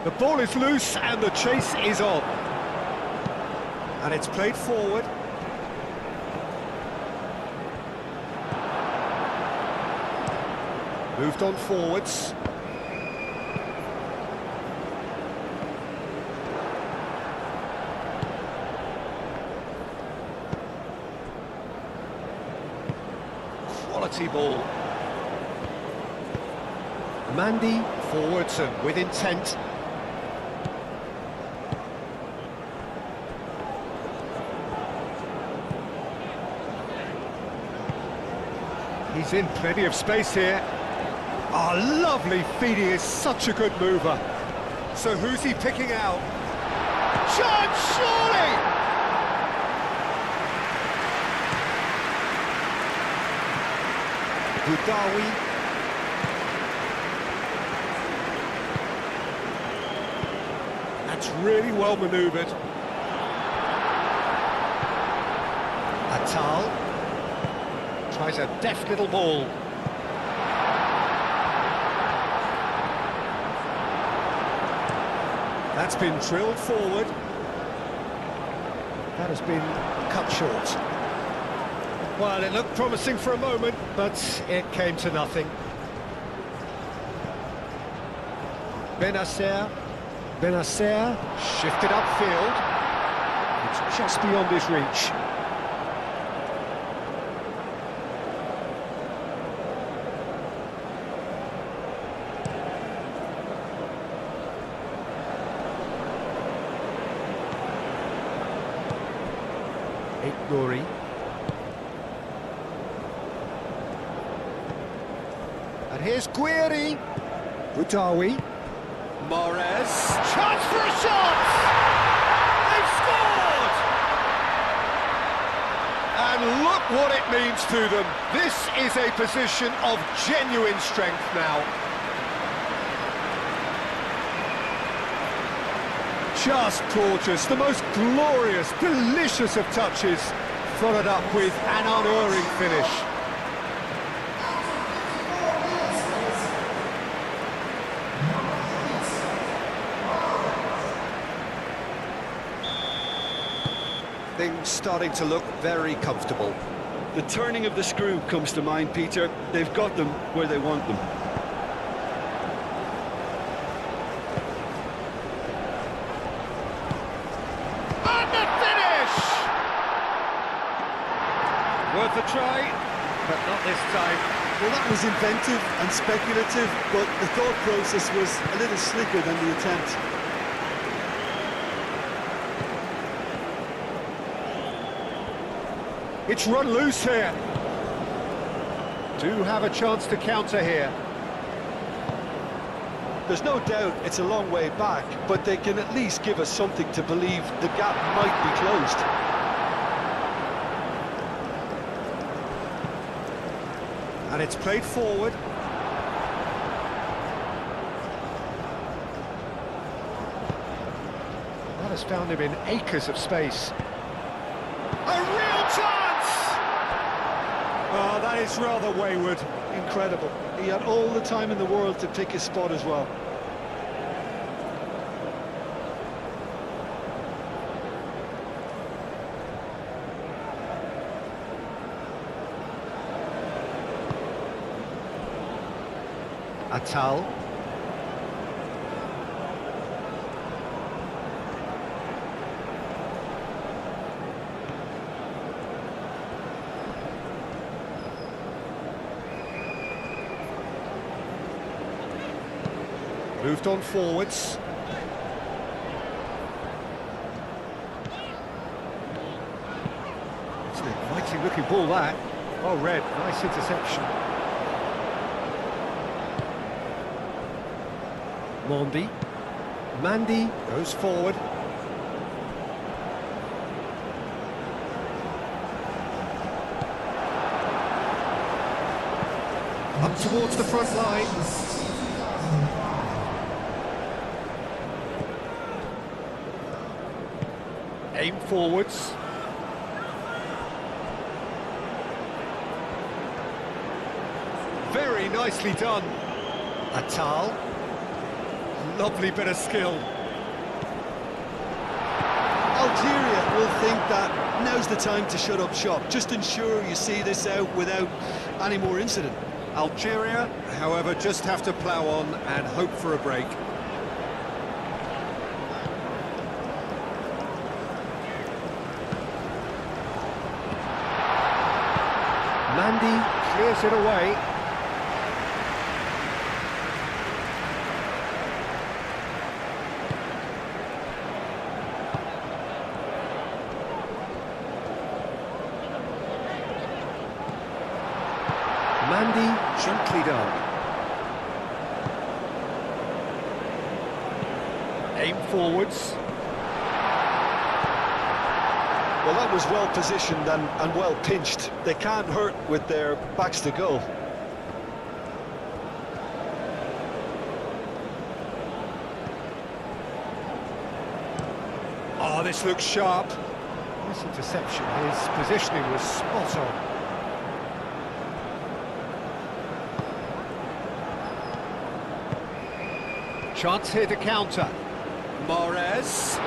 The ball is loose and the chase is on. And it's played forward. Moved on forwards. Quality ball. Mandy forwards and with intent. He's in plenty of space here. Oh, lovely feed, he is such a good mover. So who's he picking out? Chance, surely! Budawi. That's really well manoeuvred. Atal. Tries a deft little ball. That's been drilled forward. That has been cut short. Well, it looked promising for a moment, but it came to nothing. Benacer shifted upfield. It's just beyond his reach. Nouri. And here's Guiri. Budawi. Mahrez. Chance for a shot! They've scored! And look what it means to them. This is a position of genuine strength now. Just gorgeous, the most glorious, delicious of touches, followed up with an unerring finish. Things starting to look very comfortable. The turning of the screw comes to mind, Peter. They've got them where they want them. Worth a try, but not this time. Well, that was inventive and speculative, but the thought process was a little slicker than the attempt. It's run loose here. Do have a chance to counter here. There's no doubt it's a long way back, but they can at least give us something to believe the gap might be closed. And it's played forward. That has found him in acres of space. A real chance! Oh, that is rather wayward. Incredible. He had all the time in the world to pick his spot as well. Atal. Moved on forwards. It's an inviting looking ball, that. Well read, nice interception. Mandy goes forward. Up towards the front line. Aim forwards. Very nicely done. Atal. Lovely bit of skill. Algeria will think that now's the time to shut up shop. Just ensure you see this out without any more incident. Algeria, however, just have to plough on and hope for a break. Mandy clears it away. Mandy, gently done. Aim forwards. Well, that was well positioned and well pinched. They can't hurt with their backs to goal. Oh, this looks sharp. This interception, his positioning was spot on. Chance here to counter. Mahrez.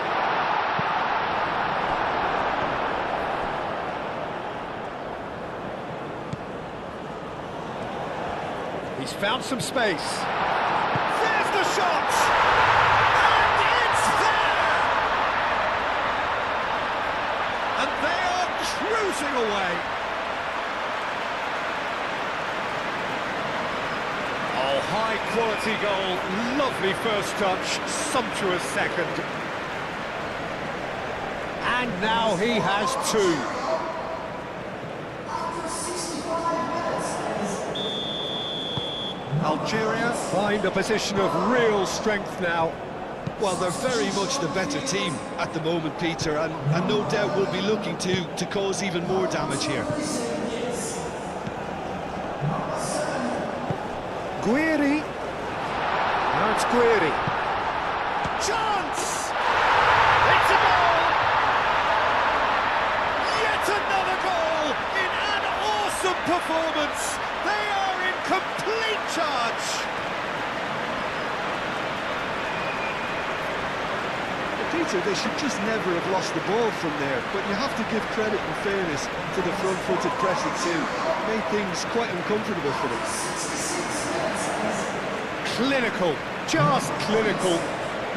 He's found some space. There's the shot! And it's there! And they are cruising away. Oh, high quality goal, lovely first touch, sumptuous second. And now he has two. Algeria find a position of real strength now. Well, they're very much the better team at the moment, Peter, and no doubt will be looking to cause even more damage here. Guiri. Now it's Guiri. Chance! It's a goal! Yet another goal in an awesome performance. They are in complete charge. Peter, they should just never have lost the ball from there, but you have to give credit and fairness to the front-footed pressing too. Made things quite uncomfortable for them. Clinical, just clinical.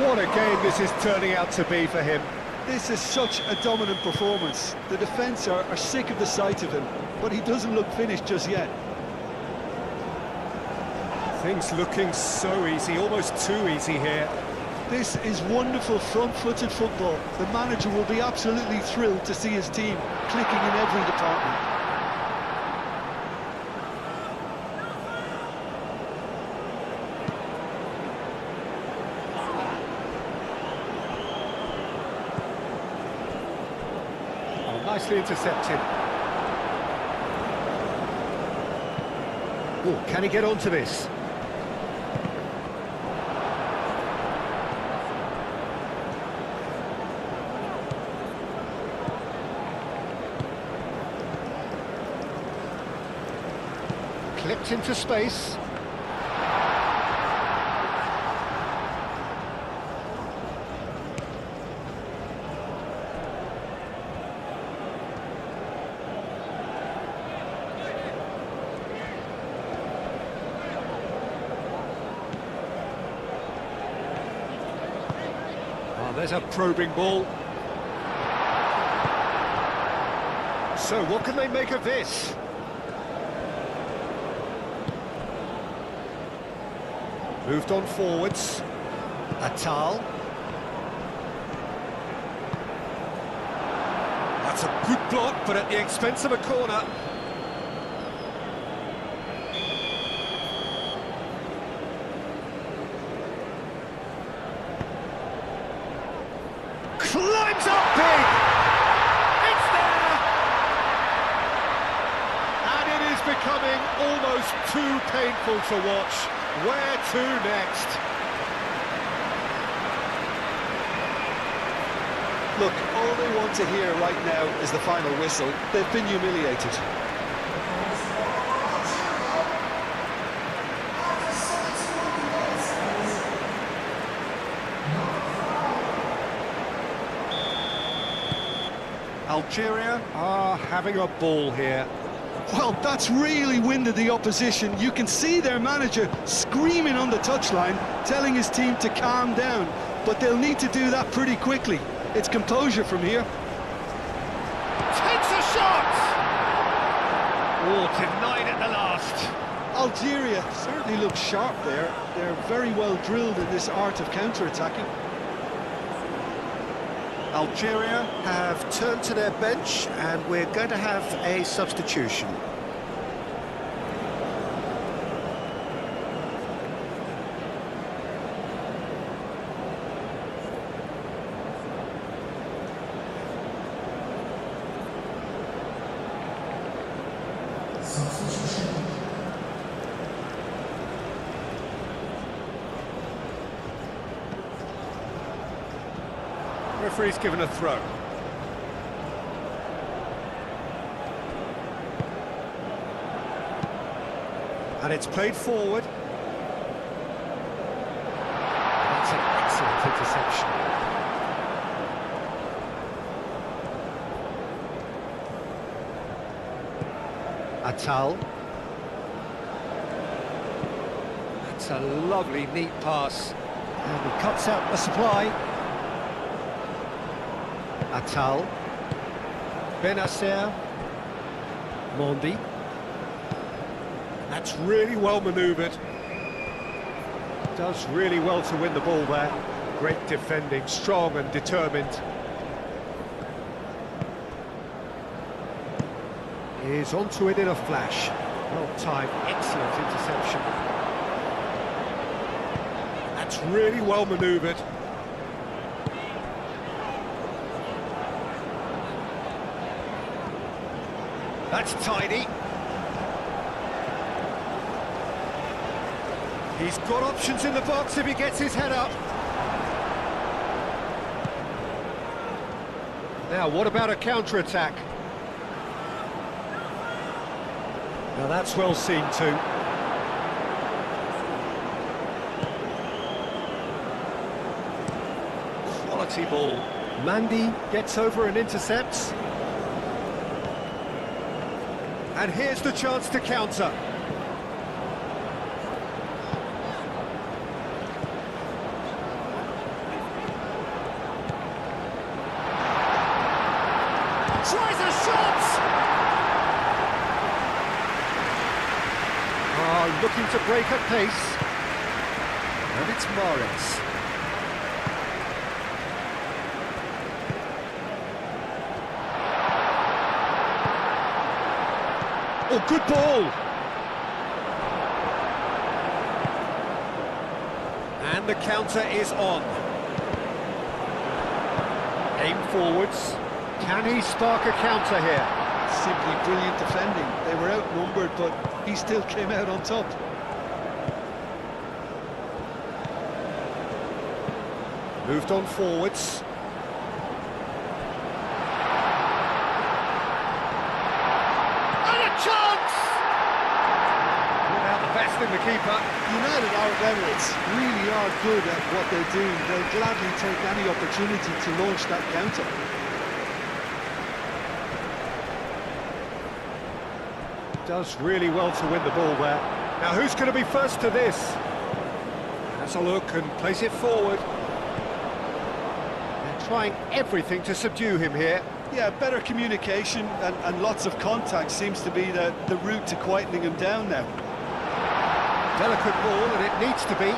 What a game this is turning out to be for him. This is such a dominant performance. The defence are sick of the sight of him, but he doesn't look finished just yet. Things looking so easy, almost too easy here. This is wonderful front-footed football. The manager will be absolutely thrilled to see his team clicking in every department. Oh, nicely intercepted. Oh, can he get onto this? Clipped into space. There's a probing ball. So what can they make of this? Moved on forwards. Atal. That's a good block, but at the expense of a corner. Climbs up big! It's there! And it is becoming almost too painful to watch. Where to next? Look, all they want to hear right now is the final whistle. They've been humiliated. Algeria are having a ball here. Well, that's really winded the opposition. You can see their manager screaming on the touchline, telling his team to calm down. But they'll need to do that pretty quickly. It's composure from here. Takes a shot! Oh, denied at the last. Algeria certainly look sharp there. They're very well drilled in this art of counter-attacking. Algeria have turned to their bench, and we're going to have a substitution. Referee's given a throw. And it's played forward. That's an excellent interception. Atal. That's a lovely, neat pass. And he cuts out the supply. Atal, Benacer, Mondi. That's really well manoeuvred. Does really well to win the ball there. Great defending, strong and determined. Is onto it in a flash. Well timed, excellent interception. That's really well manoeuvred. That's tidy. He's got options in the box if he gets his head up. Now, what about a counter-attack? Now, that's well seen too. Quality ball. Mandy gets over and intercepts. And here's the chance to counter. Tries a shot! Oh, looking to break at pace. And it's Morris. Oh, good ball! And the counter is on. Aim forwards. Can he spark a counter here? Simply brilliant defending. They were outnumbered, but he still came out on top. Moved on forwards. Chance! Without the best in the keeper. United Arab Emirates really are good at what they're doing. They'll gladly take any opportunity to launch that counter. Does really well to win the ball there. Now who's going to be first to this? Has a look and plays it forward. trying everything to subdue him here. Yeah, better communication and lots of contact seems to be the route to quietening him down now. Delicate ball, and it needs to be.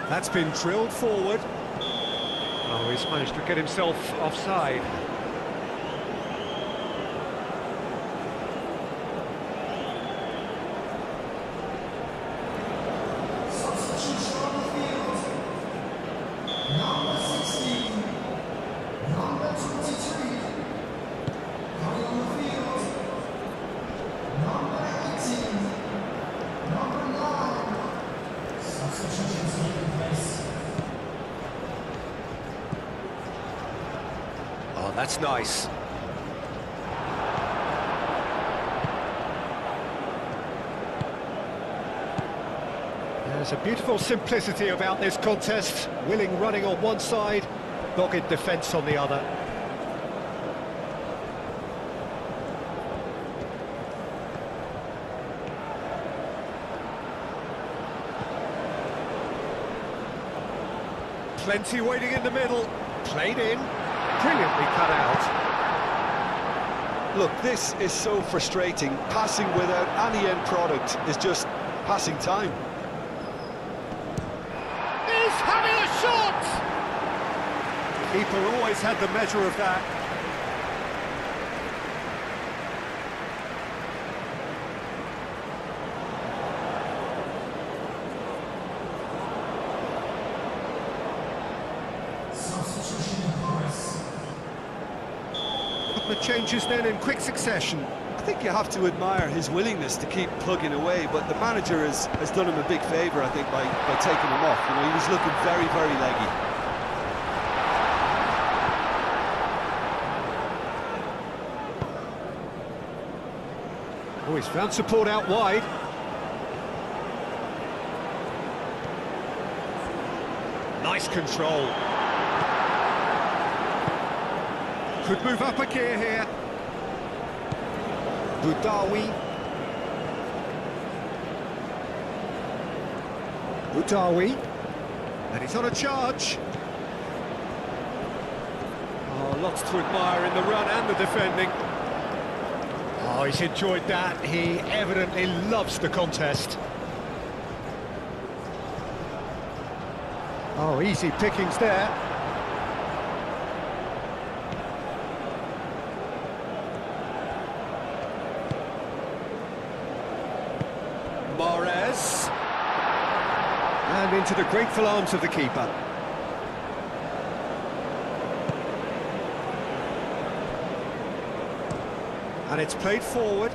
That's been drilled forward. Oh, he's managed to get himself offside. Substitution on the field. Number 16. Number 23. Coming on the field. Number 18. Number 9. Substitutions taking place. Oh, that's nice. There's a beautiful simplicity about this contest. Willing running on one side, dogged defence on the other. Plenty waiting in the middle. Played in. Brilliantly cut out. Look, this is so frustrating. Passing without any end product is just passing time. He's having a shot! Keeper always had the measure of that. Substitution in progress. The changes then in quick succession. I think you have to admire his willingness to keep plugging away, but the manager has done him a big favour, I think, by taking him off. You know, he was looking very, very leggy. Oh, he's found support out wide. Nice control. Could move up a gear here. Boudaoui. Boudaoui. And he's on a charge. Oh, lots to admire in the run and the defending. Oh, he's enjoyed that. He evidently loves the contest. Oh, easy pickings there. Mahrez. And into the grateful arms of the keeper. And it's played forward.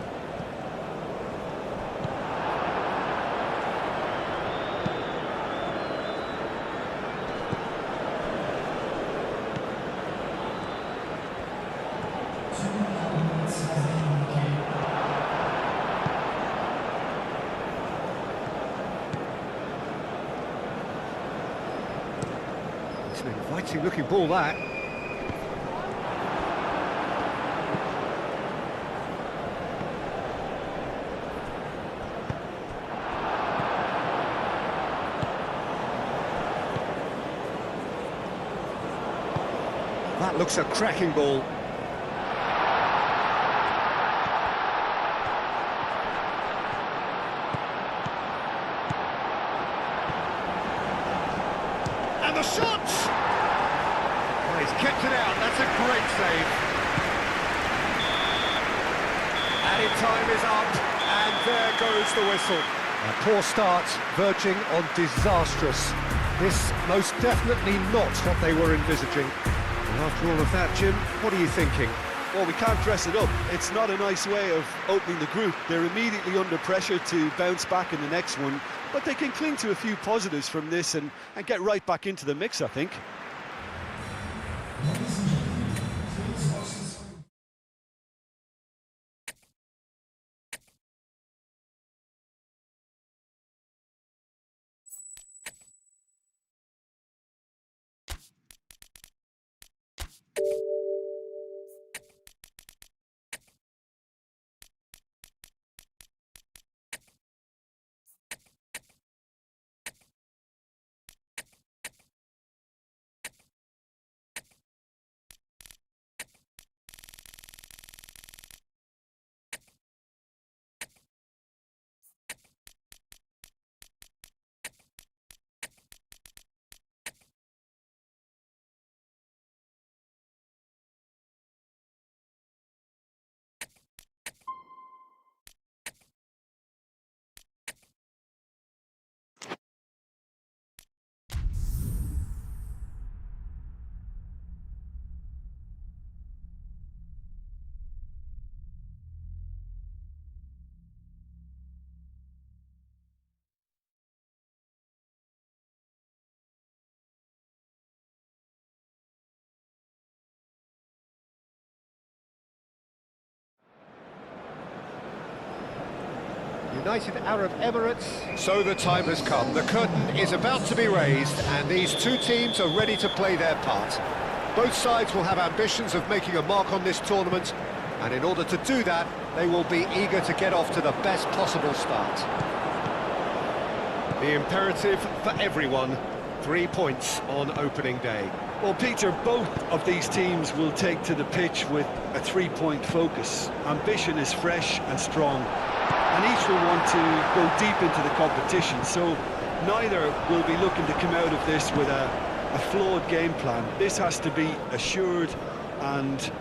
It's an inviting looking ball, that. That looks a cracking ball. And the shot! Well, he's kept it out. That's a great save. Added time is up, and there goes the whistle. A poor start, verging on disastrous. This most definitely not what they were envisaging. And after all of that, Jim, what are you thinking? Well, we can't dress it up. It's not a nice way of opening the group. They're immediately under pressure to bounce back in the next one, but they can cling to a few positives from this and get right back into the mix, I think. United Arab Emirates. So the time has come. The curtain is about to be raised, and these two teams are ready to play their part. Both sides will have ambitions of making a mark on this tournament, and in order to do that, they will be eager to get off to the best possible start. The imperative for everyone, 3 points on opening day. Well, Peter, both of these teams will take to the pitch with a three-point focus. Ambition is fresh and strong, and each will want to go deep into the competition, so neither will be looking to come out of this with a flawed game plan. This has to be assured and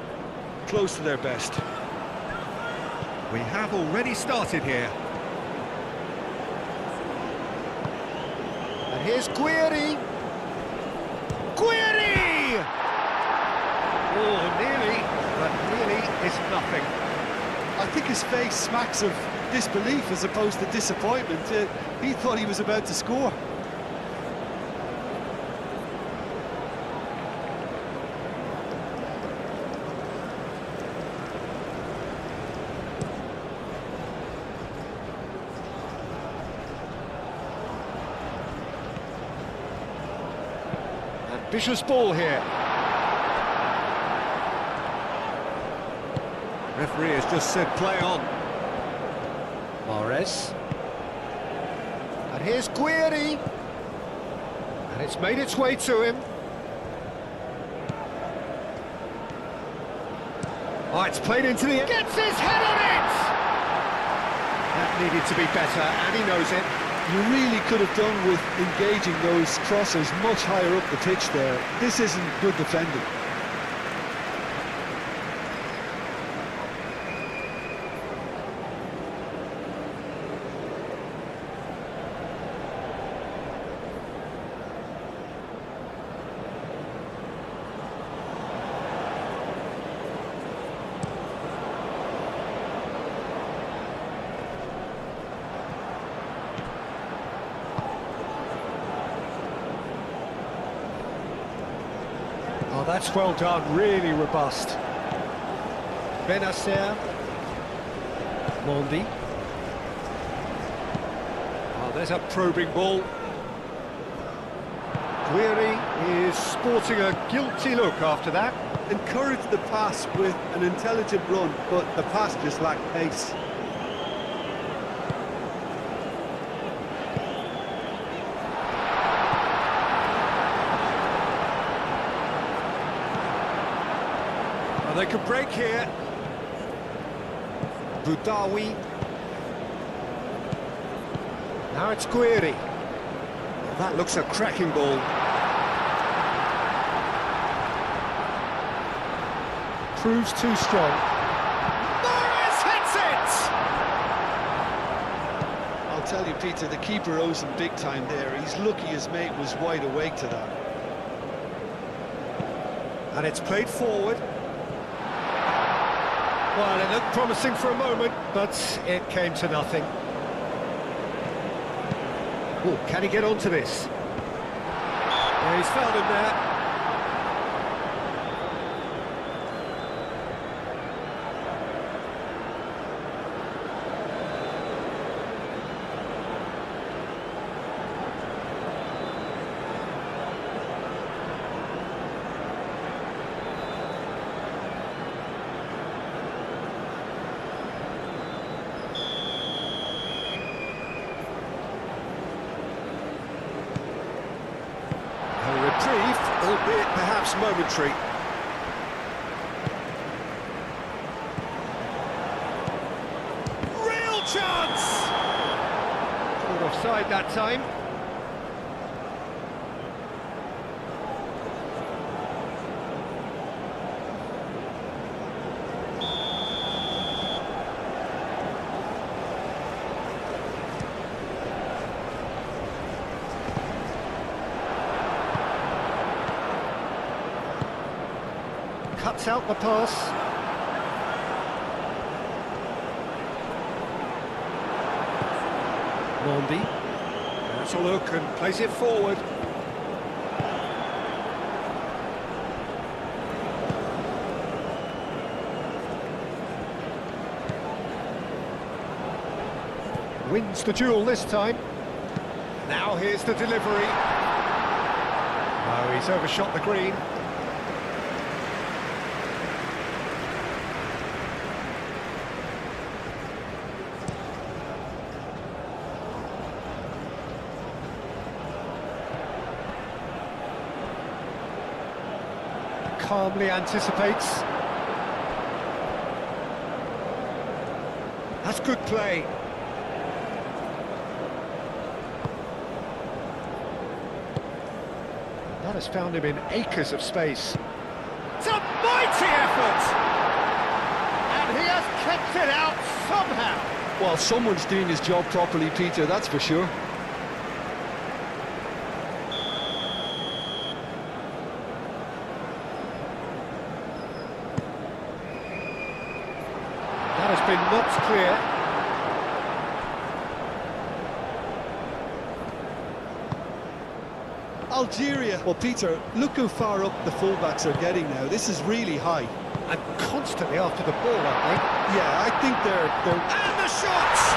close to their best. We have already started here. And here's Guiri. Guiri! Oh, nearly, but nearly is nothing. I think his face smacks of disbelief as opposed to disappointment. He thought he was about to score. Vicious ball here. Referee has just said play on. Mahrez. And here's Guiri. And it's made its way to him. Oh, it's played into the... Gets his head on it! That needed to be better, and he knows it. You really could have done with engaging those crossers much higher up the pitch there. This isn't good defending. Oh, that's well done, really robust. Benacer. Mondi. Oh, there's a probing ball. Guiri is sporting a guilty look after that. Encouraged the pass with an intelligent run, but the pass just lacked pace. They could break here. Boudaoui. Now it's Guiri. That looks a cracking ball. Proves too strong. Mahrez hits it! I'll tell you, Peter, the keeper owes him big time there. He's lucky his mate was wide awake to that. And it's played forward. Well, it looked promising for a moment, but it came to nothing. Oh, can he get onto this? Yeah, he's found him there. Reprieve, albeit perhaps momentary. Real chance! Called offside that time. Cuts out the pass. Mondi. That's a look and plays it forward. Wins the duel this time. Now here's the delivery. Oh, he's overshot the green. Calmly anticipates. That's good play. That has found him in acres of space. It's a mighty effort! And he has kept it out somehow. Well, someone's doing his job properly, Peter, that's for sure. That has been knocked clear. Algeria. Well, Peter, look how far up the fullbacks are getting now. This is really high. And constantly after the ball, aren't they? Yeah, I think they're... And the shots!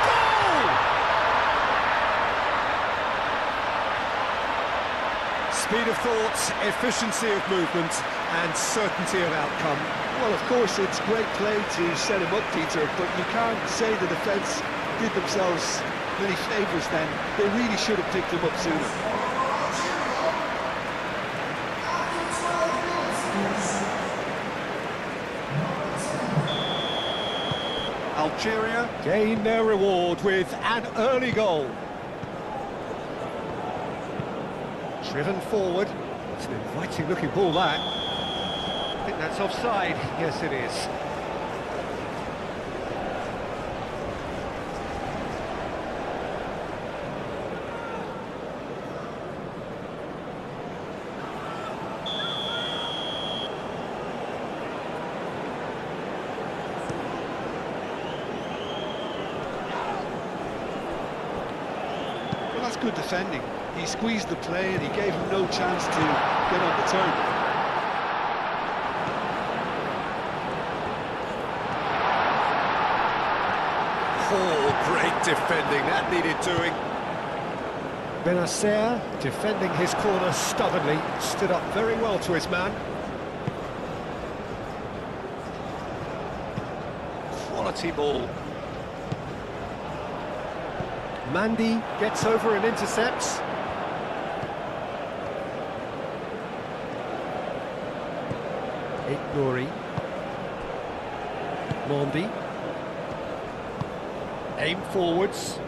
Goal! Speed of thought, efficiency of movement, and certainty of outcome. Well, of course, it's great play to set him up, Peter, but you can't say the defence did themselves many favours then. They really should have picked him up sooner. Algeria gain their reward with an early goal. Driven forward. It's an inviting looking ball, that. I think that's offside. Yes, it is. That's good defending. He squeezed the play and he gave him no chance to get on the turn. Oh, great defending. That needed doing. Benacer, defending his corner stubbornly, stood up very well to his man. Quality ball. Mandy gets over and intercepts. Nouri. Mondi. Aim forwards.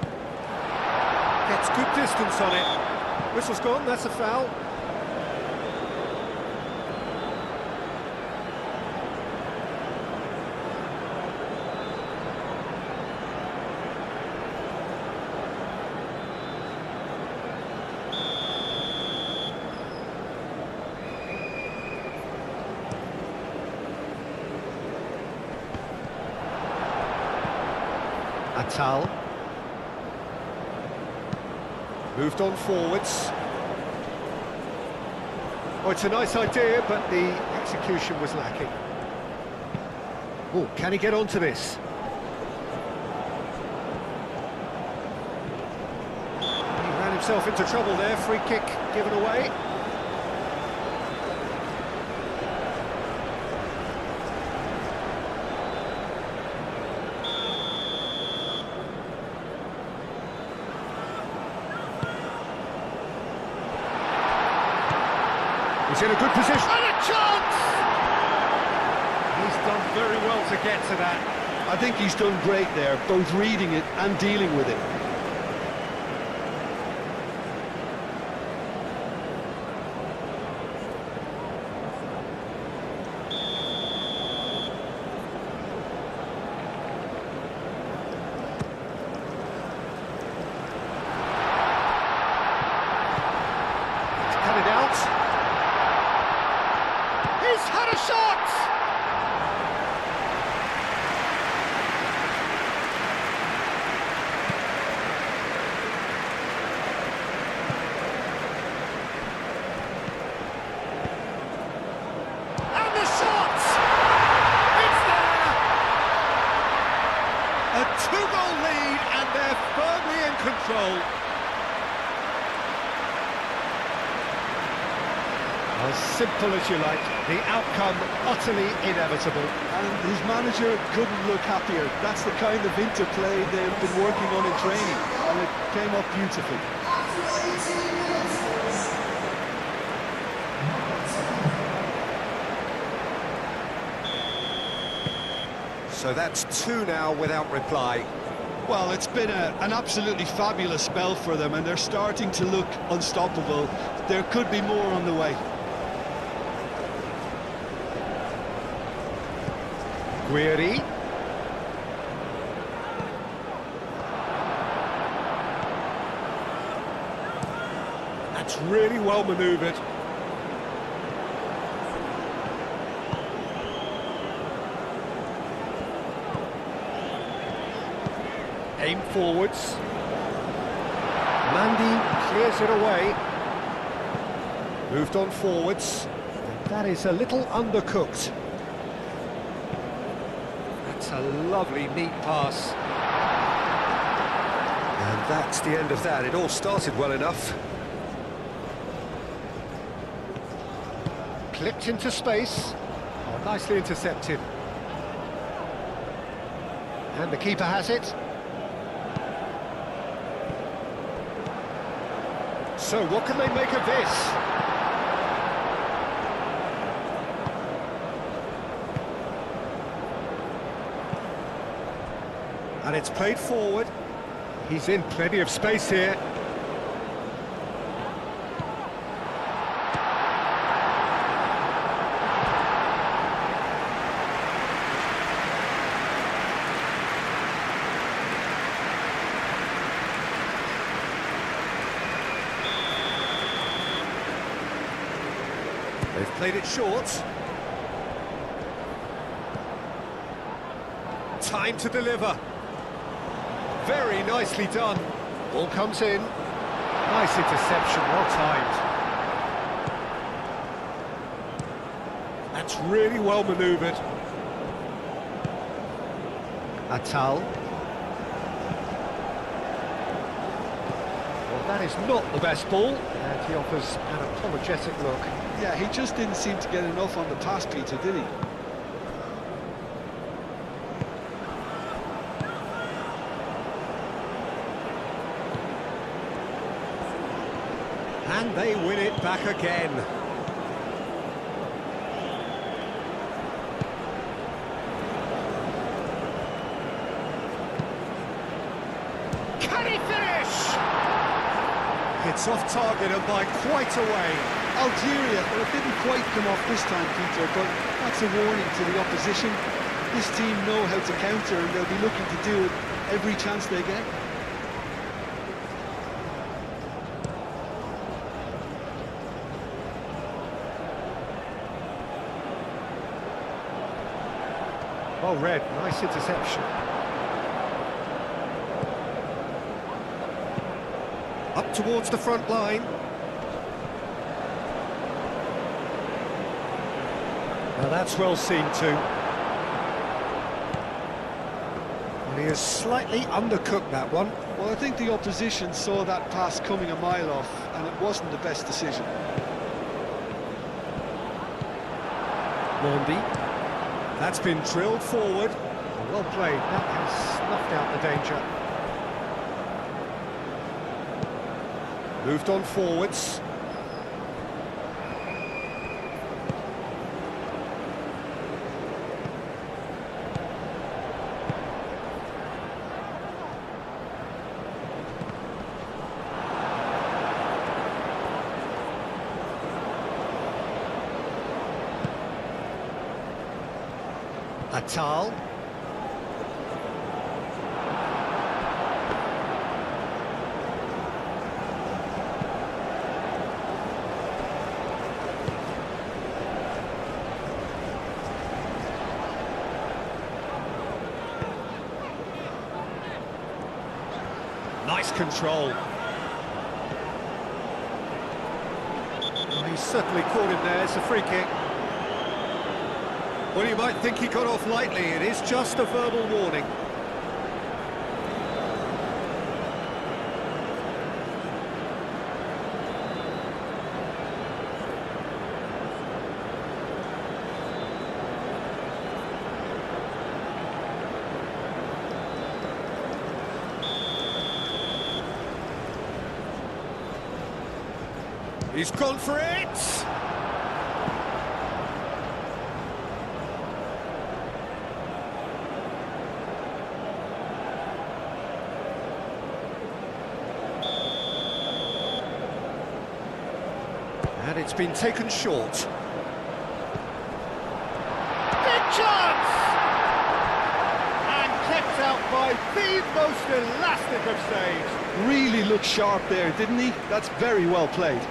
Gets good distance on it. Whistle's gone, that's a foul. Atal. Moved on forwards. Oh, it's a nice idea, but the execution was lacking. Oh, can he get onto this? He ran himself into trouble there. Free kick given away. He's in a good position. And a chance! He's done very well to get to that. I think he's done great there, both reading it and dealing with it. Cut it out. He's had a shot! goal. As simple as you like, the outcome utterly inevitable. And his manager couldn't look happier. That's the kind of interplay they've been working on in training, and it came off beautifully. So that's 2 now without reply. Well, it's been an absolutely fabulous spell for them, and they're starting to look unstoppable. There could be more on the way. Guiri. That's really well manoeuvred. Aim forwards. Mandy clears it away. Moved on forwards. That is a little undercooked. That's a lovely neat pass. And that's the end of that. It all started well enough. Clipped into space. Oh, nicely intercepted. And the keeper has it. So what can they make of this? And it's played forward. He's in plenty of space here. They've played it short. Time to deliver. Very nicely done. Ball comes in. Nice interception, well timed. That's really well manoeuvred. Atal. Well, that is not the best ball, and he offers an apologetic look. Yeah, he just didn't seem to get enough on the pass, Peter, did he? And they win it back again. Can he finish? It's off target and by quite a way. Algeria, well, it didn't quite come off this time, Peter, but that's a warning to the opposition. This team know how to counter, and they'll be looking to do it every chance they get. Well read, nice interception. Up towards the front line. Now that's well seen too. And he has slightly undercooked that one. Well, I think the opposition saw that pass coming a mile off, and it wasn't the best decision. Mondi. That's been drilled forward. Well played, that has snuffed out the danger. Moved on forwards. Atal. Nice control. Oh, he's certainly caught him there. It's a free kick. Well, you might think he got off lightly. It is just a verbal warning. He's gone for it! And it's been taken short. Big chance! And kept out by the most elastic of saves. Really looked sharp there, didn't he? That's very well played.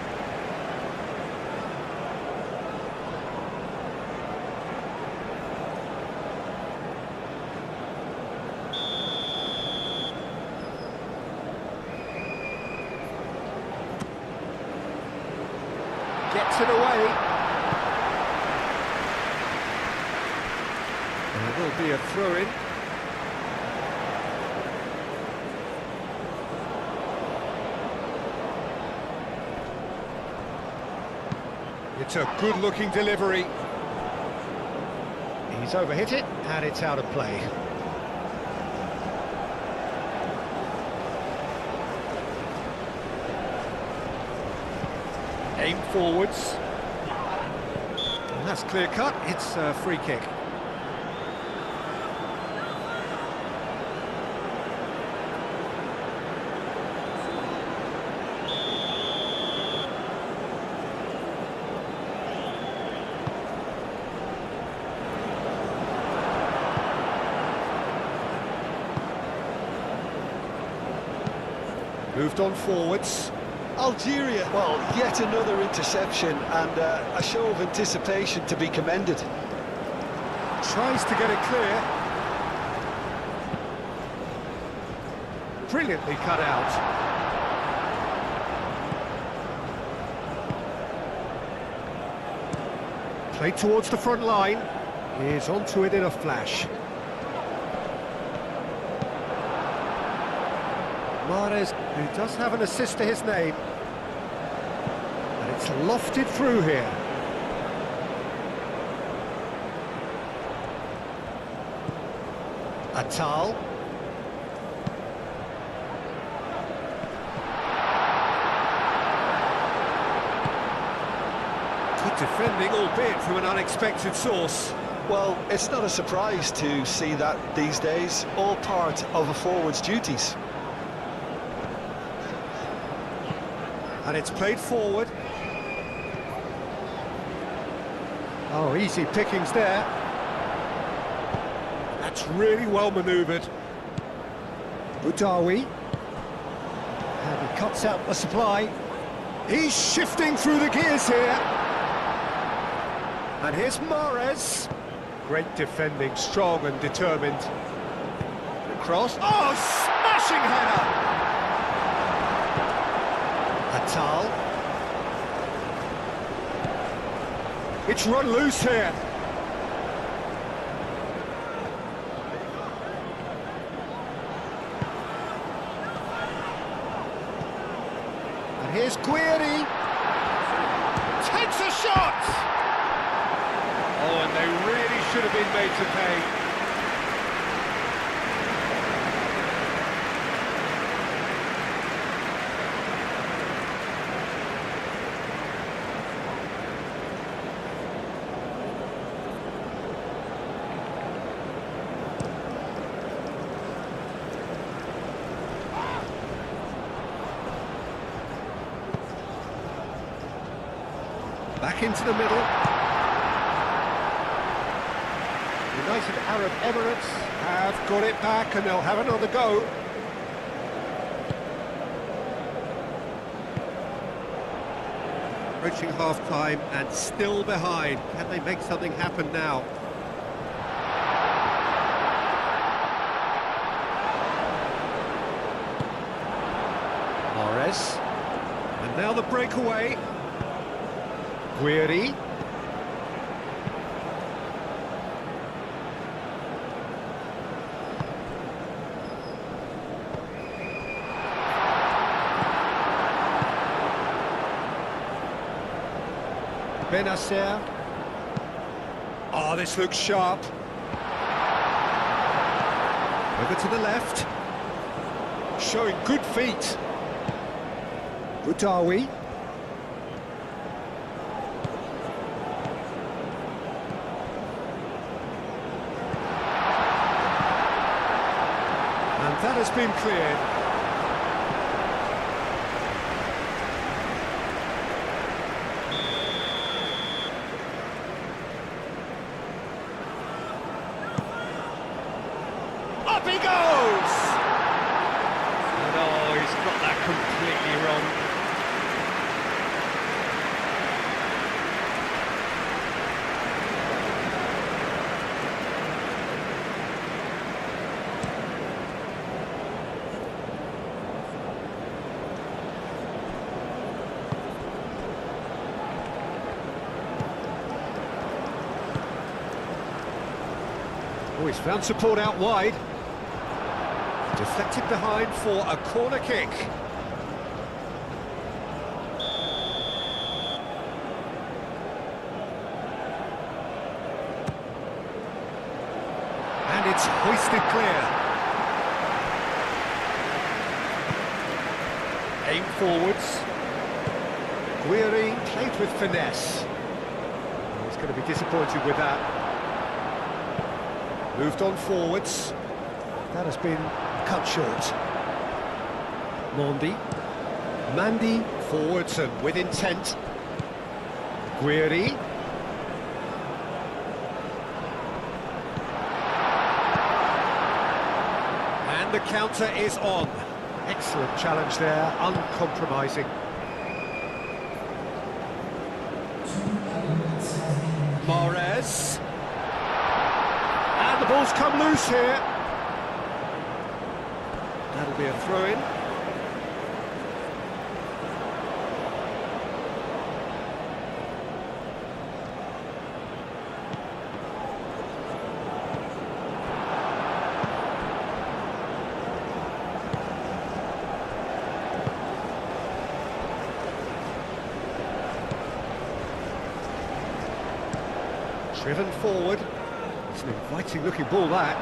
Gets it away. There will be a throw-in. It's a good-looking delivery. He's overhit it, and it's out of play. Aim forwards. And that's clear cut. It's a free kick. Moved on forwards. Algeria, well, yet another interception and a show of anticipation to be commended. Tries to get it clear. Brilliantly cut out. Played towards the front line. He's onto it in a flash. Mahrez, who does have an assist to his name. And it's lofted through here. Atal. Good defending, albeit from an unexpected source. Well, it's not a surprise to see that these days, all part of a forward's duties. And it's played forward. Oh, easy pickings there. That's really well manoeuvred. Boudaoui. And he cuts out the supply. He's shifting through the gears here. And here's Mahrez. Great defending, strong and determined. The cross. Oh, smashing header! Atal. It's run loose here. And here's Guiri. Takes a shot! Oh, and they really should have been made to pay. Back into the middle. United Arab Emirates have got it back and they'll have another go. Approaching half-time and still behind. Can they make something happen now? Mahrez. And now the breakaway. Guiri. Benacer. Oh, this looks sharp. Over to the left. Showing good feet. Boudaoui. That has been cleared. Up he goes! And oh, he's got that completely wrong. Oh, he's found support out wide. Deflected behind for a corner kick. And it's hoisted clear. Aim forwards. Guiri played with finesse. Oh, he's going to be disappointed with that. Moved on forwards. That has been cut short. Mandy forwards and with intent. Guiri. And the counter is on. Excellent challenge there, uncompromising. Mahrez. And the ball's come loose here. That'll be a throw-in. Driven forward. It's an inviting looking ball, that.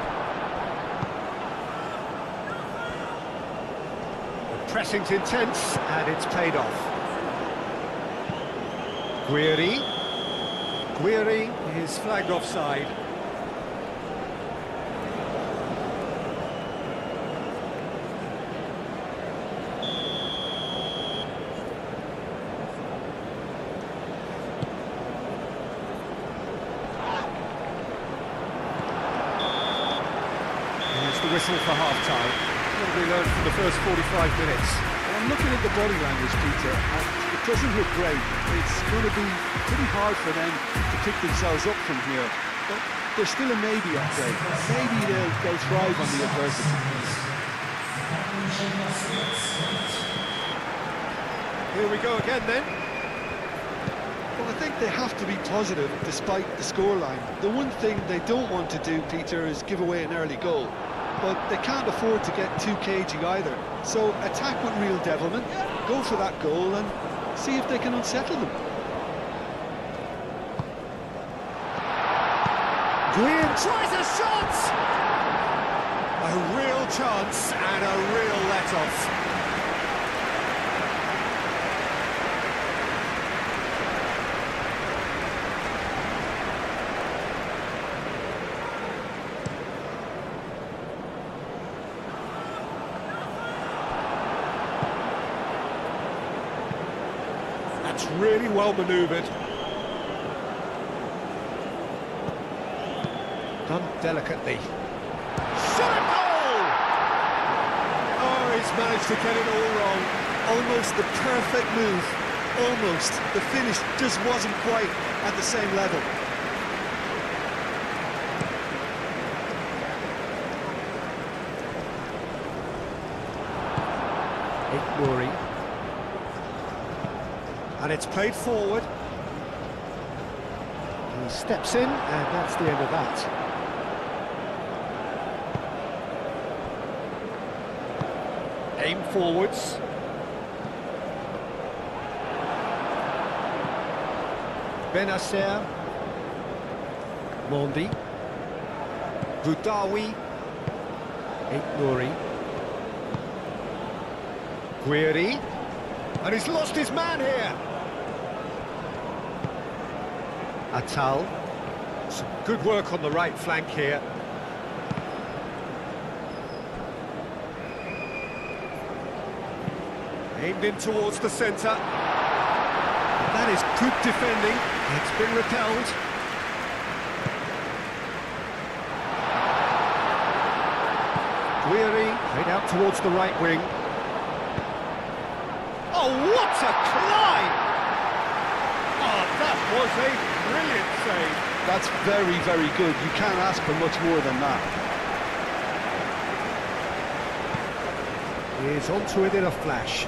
The pressing's intense and it's paid off. Guiri is flagged offside. The whistle for half-time. What have we learned from the first 45 minutes? Well, I'm looking at the body language, Peter, and it doesn't look great. It's going to be pretty hard for them to pick themselves up from here. But there's still a maybe, I'd say. Maybe they'll thrive on the adversity. Here we go again then. Well, I think they have to be positive despite the scoreline. The one thing they don't want to do, Peter, is give away an early goal. But they can't afford to get too cagey either. So attack with real devilment, go for that goal and see if they can unsettle them. Guiri tries a shot! A real chance and a real let-off. That's really well manoeuvred. Done delicately. Shot a goal! Oh, he's managed to get it all wrong. Almost the perfect move. Almost. The finish just wasn't quite at the same level. Guiri. And it's played forward. He steps in, and that's the end of that. Aim forwards. Benacer. Mondi. Boudaoui. Guiri. And he's lost his man here. Atal. Some good work on the right flank here. Aimed in towards the centre. That is good defending. It's been repelled. Guiri played out towards the right wing. Oh, what a climb! Oh, that was a brilliant save. That's very, very good. You can't ask for much more than that. He's onto it in a flash.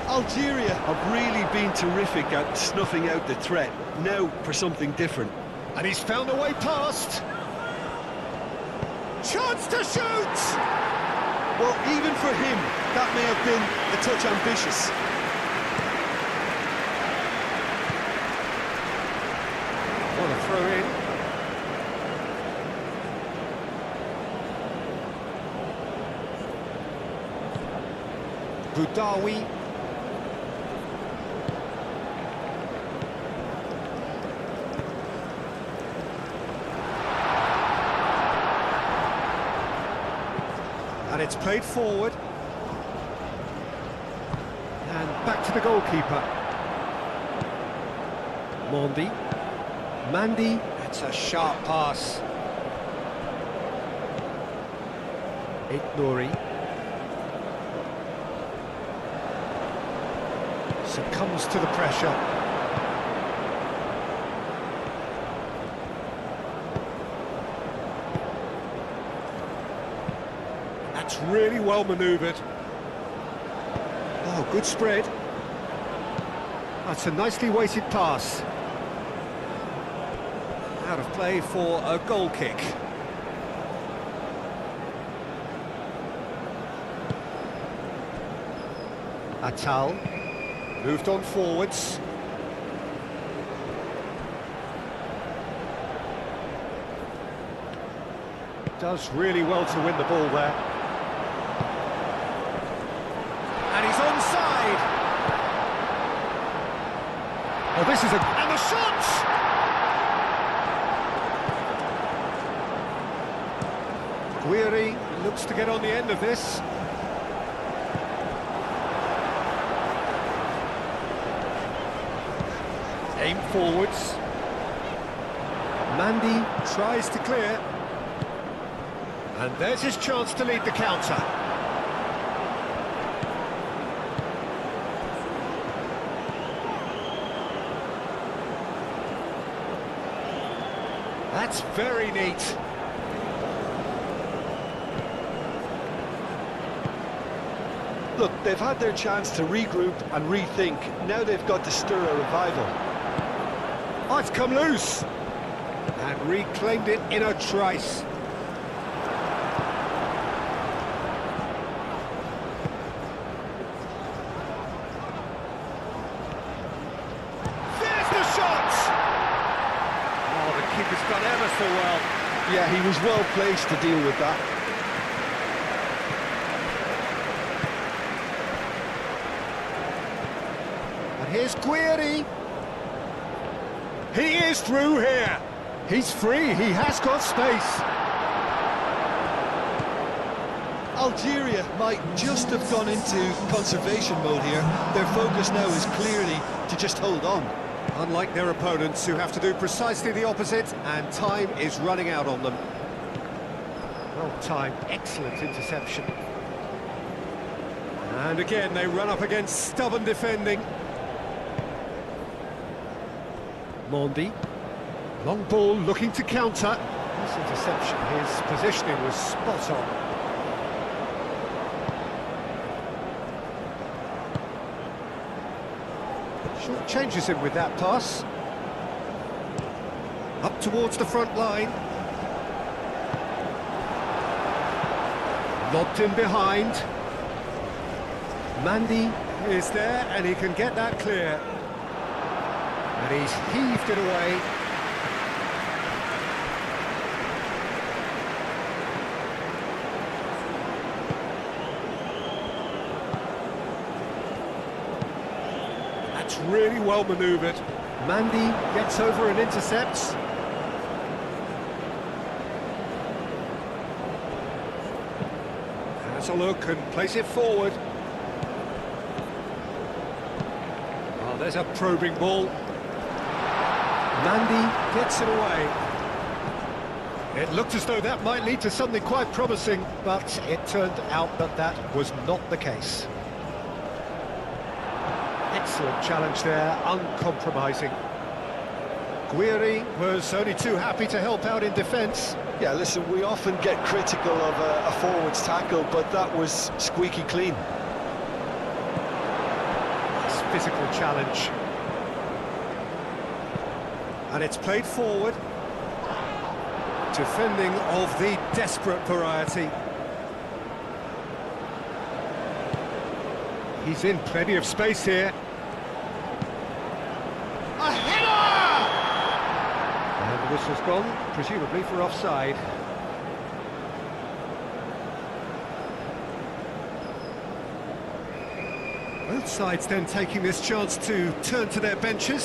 Algeria have really been terrific at snuffing out the threat. Now for something different. And he's found a way past. Chance to shoot! Well, even for him, that may have been a touch ambitious. What a throw in. Boudaoui. And it's played forward. And back to the goalkeeper. Mondi. Mandy. That's a sharp pass. Nouri. Succumbs to the pressure. That's really well manoeuvred. Oh, good spread. That's a nicely weighted pass. Out of play for a goal kick. Atal moved on forwards. Does really well to win the ball there. And he's onside. Oh, this is a... And the shot! Guiri looks to get on the end of this. Aim forwards. Mandy tries to clear. And there's his chance to lead the counter. That's very neat. Look, they've had their chance to regroup and rethink. Now they've got to stir a revival. Oh, it's come loose. And reclaimed it in a trice. There's the shot! Oh, the keeper's done ever so well. Yeah, he was well placed to deal with that. And here's Guiri. He is through here. He's free, he has got space. Algeria might just have gone into conservation mode here. Their focus now is clearly to just hold on. Unlike their opponents who have to do precisely the opposite, and time is running out on them. Well timed, excellent interception. And again, they run up against stubborn defending. Mondi. Long ball looking to counter. This interception, his positioning was spot on. Short changes him with that pass. Up towards the front line. Lobbed in behind. Mandy is there and he can get that clear. And he's heaved it away. That's really well manoeuvred. Mandy gets over and intercepts. Has a look and plays it forward. Oh, there's a probing ball. Mandy gets it away. It looked as though that might lead to something quite promising, but it turned out that that was not the case. Excellent challenge there, uncompromising. Guiri was only too happy to help out in defence. Yeah, listen, we often get critical of a forward's tackle, but that was squeaky clean. Nice physical challenge. And it's played forward. Defending of the desperate variety. He's in plenty of space here. A header! And the whistle's gone, presumably for offside. Both sides then taking this chance to turn to their benches.